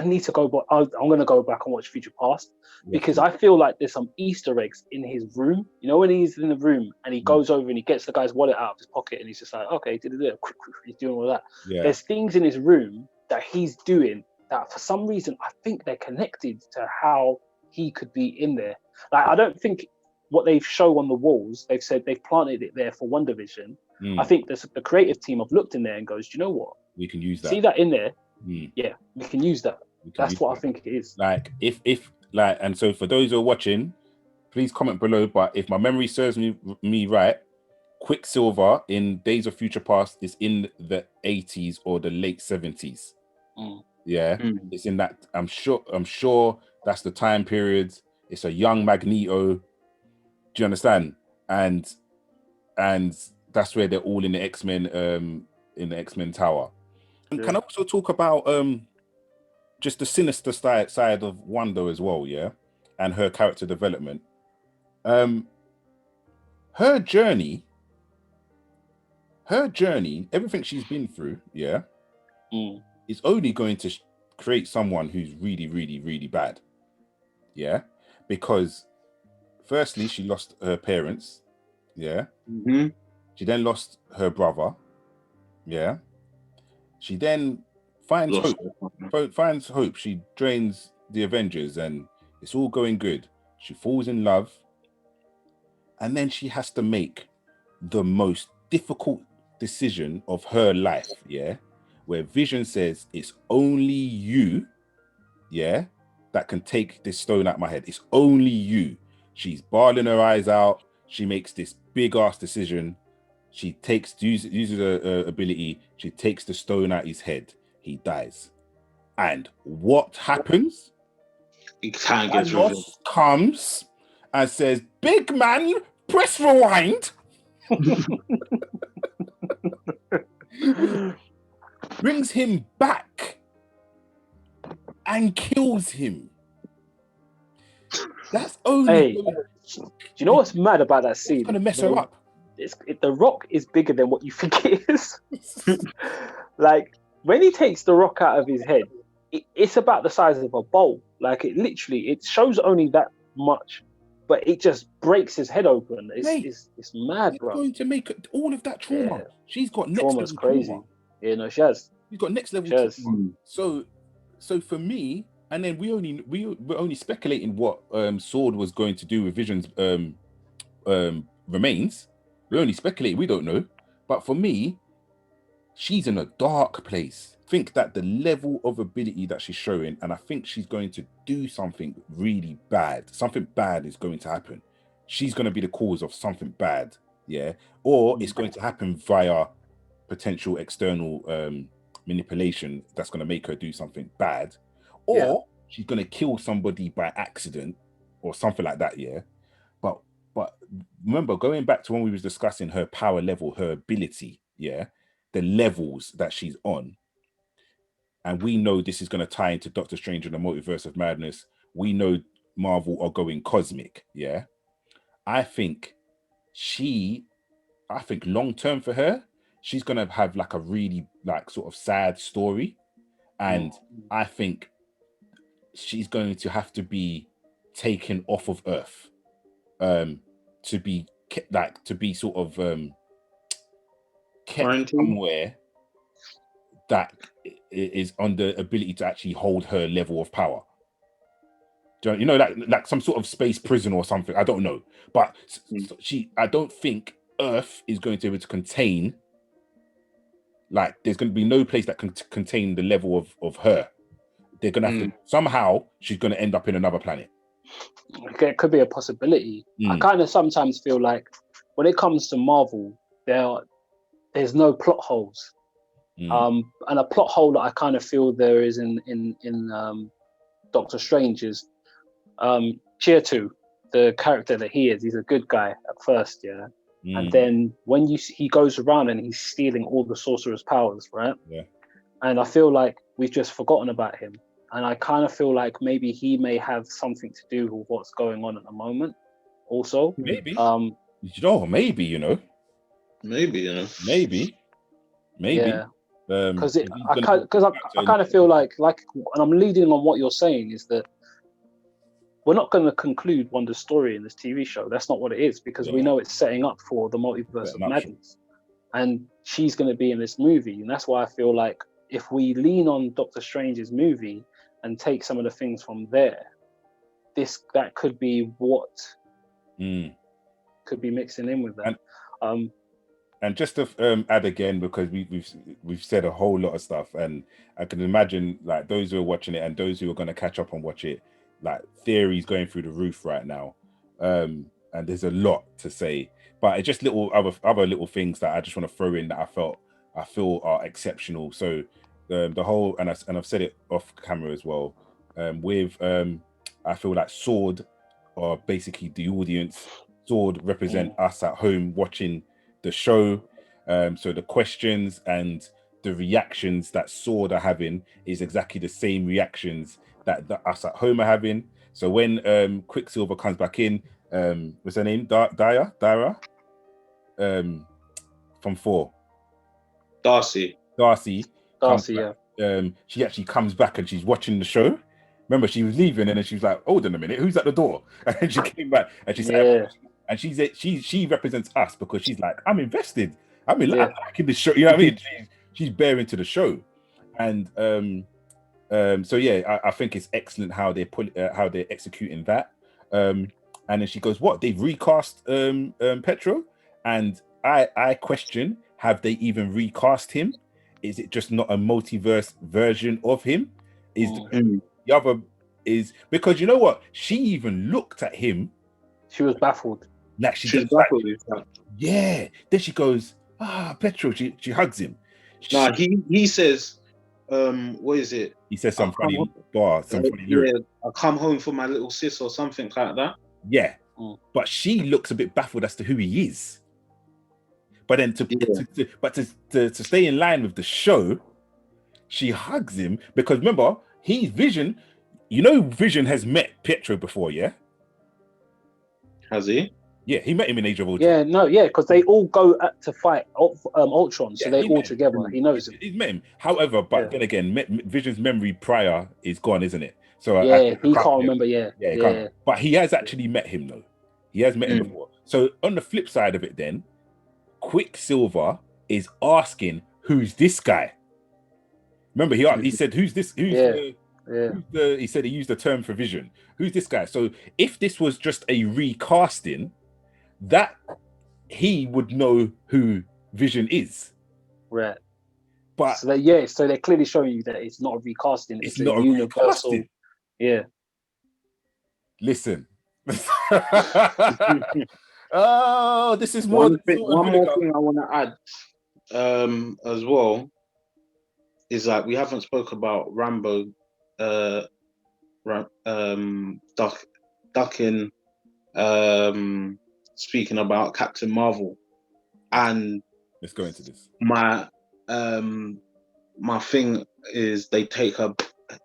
need to go, but I'm going to go back and watch Future Past because I feel like there's some Easter eggs in his room. You know, when he's in the room and he goes over and he gets the guy's wallet out of his pocket and he's just like, okay, he's doing all that. Yeah. There's things in his room that he's doing that for some reason I think they're connected to how he could be in there. Like, I don't think what they've shown on the walls, they've said they've planted it there for WandaVision. I think the creative team have looked in there and goes, do you know what? We can use that. See that in there? Yeah, we can use that. That's what I think it is. Like, if and so for those who are watching, please comment below. But if my memory serves me right, Quicksilver in Days of Future Past is in the 80s or the late 70s. Yeah, it's in that. I'm sure that's the time period. It's a young Magneto. Do you understand? And that's where they're all in the X-Men tower. And can I also talk about just the sinister side of Wanda as well, yeah, and her character development. Her journey, everything she's been through, yeah, is only going to create someone who's really, really, really bad, yeah, because firstly she lost her parents, yeah, she then lost her brother, yeah, she then finds hope. She drains the Avengers and it's all going good. She falls in love and then she has to make the most difficult decision of her life, yeah, where Vision says it's only you, yeah, that can take this stone out of my head. It's only you. She's bawling her eyes out. She makes this big ass decision. She uses her ability. She takes the stone out his head. He dies. And what happens? Thanos comes and says, "Big man, press rewind." Brings him back and kills him. That's only. Do you know what's mad about that scene? It's gonna mess her up. The Rock is bigger than what you think it is. Like, when he takes the Rock out of his head, it's about the size of a bowl. Like, it shows only that much, but it just breaks his head open. It's mad, bro. Going to make all of that trauma. Yeah. She's got next Trauma's level crazy. trauma. Yeah, no, she has. She's got next level trauma. So for me, and then we're only speculating what Sword was going to do with Vision's remains. We only speculate. We don't know. But for me, she's in a dark place. Think that the level of ability that she's showing, and I think she's going to do something really bad. Something bad is going to happen. She's going to be the cause of something bad, yeah? Or it's going to happen via potential external manipulation that's going to make her do something bad. Or she's going to kill somebody by accident or something like that, yeah? But remember, going back to when we was discussing her power level, her ability, yeah? The levels that she's on. And we know this is going to tie into Doctor Strange and the Multiverse of Madness. We know Marvel are going cosmic, yeah? I think long term for her, she's going to have like a really like sort of sad story. And I think she's going to have to be taken off of Earth to be sort of kept Quarantine? somewhere that is on the ability to actually hold her level of power. You know, like some sort of space prison or something. I don't know, but I don't think Earth is going to be able to contain. Like, there's going to be no place that can contain the level of her. They're going to have to somehow. She's going to end up in another planet. It could be a possibility. I kind of sometimes feel like when it comes to Marvel, there's no plot holes. And a plot hole that I kind of feel there is in Doctor Strange is Cheertu, the character that he is. He's a good guy at first, yeah. And then when he goes around and he's stealing all the sorcerer's powers, right? Yeah. And I feel like we've just forgotten about him. And I kind of feel like maybe he may have something to do with what's going on at the moment. Also, maybe. Maybe. Yeah. Because I kind of feel like, and I'm leading on what you're saying, is that we're not going to conclude Wanda's story in this TV show. That's not what it is, because we know it's setting up for the multiverse of madness, and she's going to be in this movie, and that's why I feel like if we lean on Doctor Strange's movie and take some of the things from there, that could be what could be mixing in with that. And just to add again, because we've said a whole lot of stuff, and I can imagine like those who are watching it and those who are going to catch up and watch it, like theories going through the roof right now, and there's a lot to say, but it's just little other little things that I just want to throw in that I feel are exceptional. So the whole, and I've said it off camera as well, with I feel like Sword, or basically the audience, Sword represent us at home watching the show. So the questions and the reactions that Sword are having is exactly the same reactions that us at home are having. So when Quicksilver comes back in, what's her name? Dara? From 4. Darcy, yeah. She actually comes back and she's watching the show. Remember, she was leaving and then she was like, hold on a minute, who's at the door? And then she came back and she said, and she represents us because she's like, I'm invested. I'm liking the show. You know what I mean? She's bearing to the show. And so yeah, I think it's excellent how they're executing that. And then she goes, what? They've recast Petro? And I question, have they even recast him? Is it just not a multiverse version of him? The other is because you know what? She even looked at him. She was baffled. Like she's baffled. Yeah. Then she goes, Petro. She hugs him. He says, what is it? He says some funny bar, some funny lyric. I'll come home for my little sis or something like that. Yeah. But she looks a bit baffled as to who he is. But then to stay in line with the show, she hugs him because remember, he's Vision. You know, Vision has met Pietro before, yeah? Has he? Yeah, he met him in Age of Ultron. Yeah, because they all go to fight Ultron, so they're all together. He knows him. He's met him. However, but then again, Vision's memory prior is gone, isn't it? So he can't remember. Yeah. But he has actually met him though. He has met him before. So on the flip side of it, then Quicksilver is asking, "Who's this guy?" Remember, he said, "Who's this? He said he used the term for Vision. Who's this guy? So if this was just a recasting, that he would know who Vision is, right? But so they're clearly showing you that it's not a recasting. It's not a universal. Recasting. Yeah. Listen. Oh, this is more. One more thing I want to add, as well, is that we haven't spoke about Rambo, ducking, speaking about Captain Marvel, and let's go into this. My thing is they take her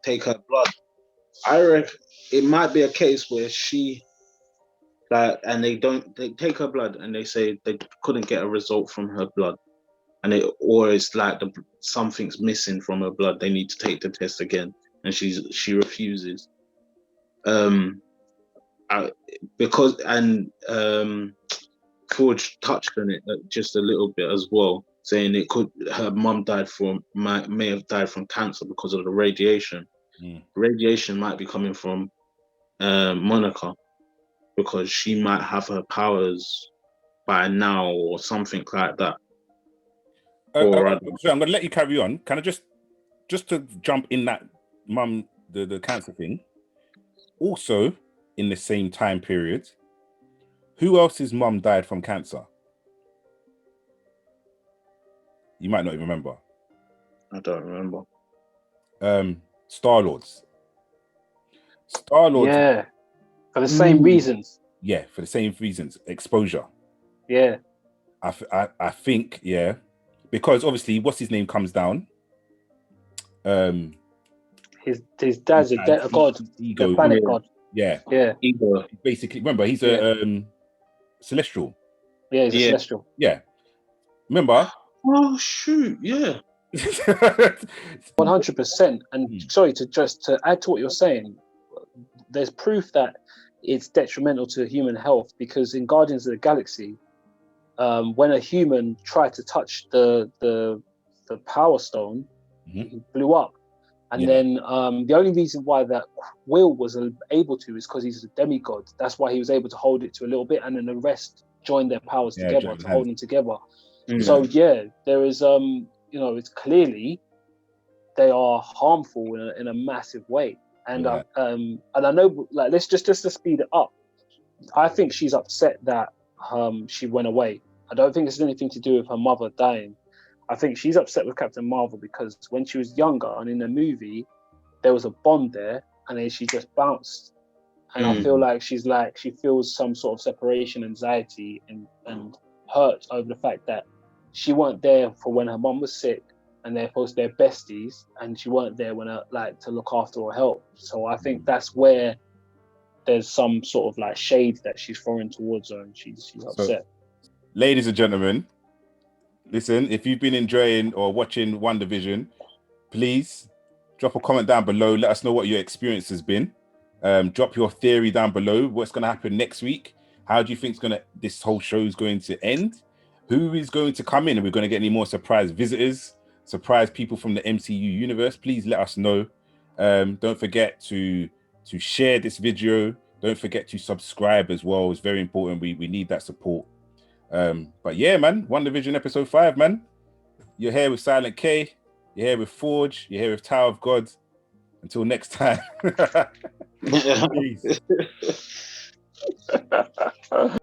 blood. I reckon it might be a case where she, and they take her blood and they say they couldn't get a result from her blood, or it's like something's missing from her blood. They need to take the test again, and she refuses. Because George touched on it just a little bit as well. saying her mum may have died from cancer because of the radiation. Radiation might be coming from Monica because she might have her powers by now or something like that. So I'm going to let you carry on. Can I just to jump in that mum, the cancer thing? Also, in the same time period, who else's mum died from cancer? You might not even remember. I don't remember. Star-Lord's. Star-Lord. Yeah, for the same reasons. Yeah, for the same reasons. Exposure. Yeah. I think, yeah, because obviously, what's his name comes down. His dad's a god, ego, the planet god. Yeah. Ego. Basically, remember, he's a celestial. Yeah, he's a celestial. Yeah. Remember? Oh shoot! Yeah. 100%. And sorry to add to what you're saying, there's proof that it's detrimental to human health because in Guardians of the Galaxy, when a human tried to touch the Power Stone, he blew up. And then the only reason why that Will was able to is because he's a demigod. That's why he was able to hold it to a little bit, and then the rest joined their powers together to hold them together. So there is it's clearly they are harmful in a massive way. And and I know, like, let's just to speed it up. I think she's upset that she went away. I don't think it's anything to do with her mother dying. I think she's upset with Captain Marvel because when she was younger and in the movie, there was a bond there, and then she just bounced. And I feel like she feels some sort of separation anxiety and hurt over the fact that she weren't there for when her mum was sick, and they're supposed to be besties, and she weren't there when to look after or help. So I think that's where there's some sort of like shade that she's throwing towards her, and she's upset. So, ladies and gentlemen, listen, if you've been enjoying or watching WandaVision, please drop a comment down below. Let us know what your experience has been. Drop your theory down below. What's going to happen next week? How do you think this whole show is going to end? Who is going to come in? Are we going to get any more surprise visitors? Surprise people from the MCU universe? Please let us know. Don't forget to share this video. Don't forget to subscribe as well. It's very important. We need that support. But yeah, man, WandaVision episode 5, man. You're here with Silent K. You're here with Forge. You're here with Tower of God. Until next time. Peace.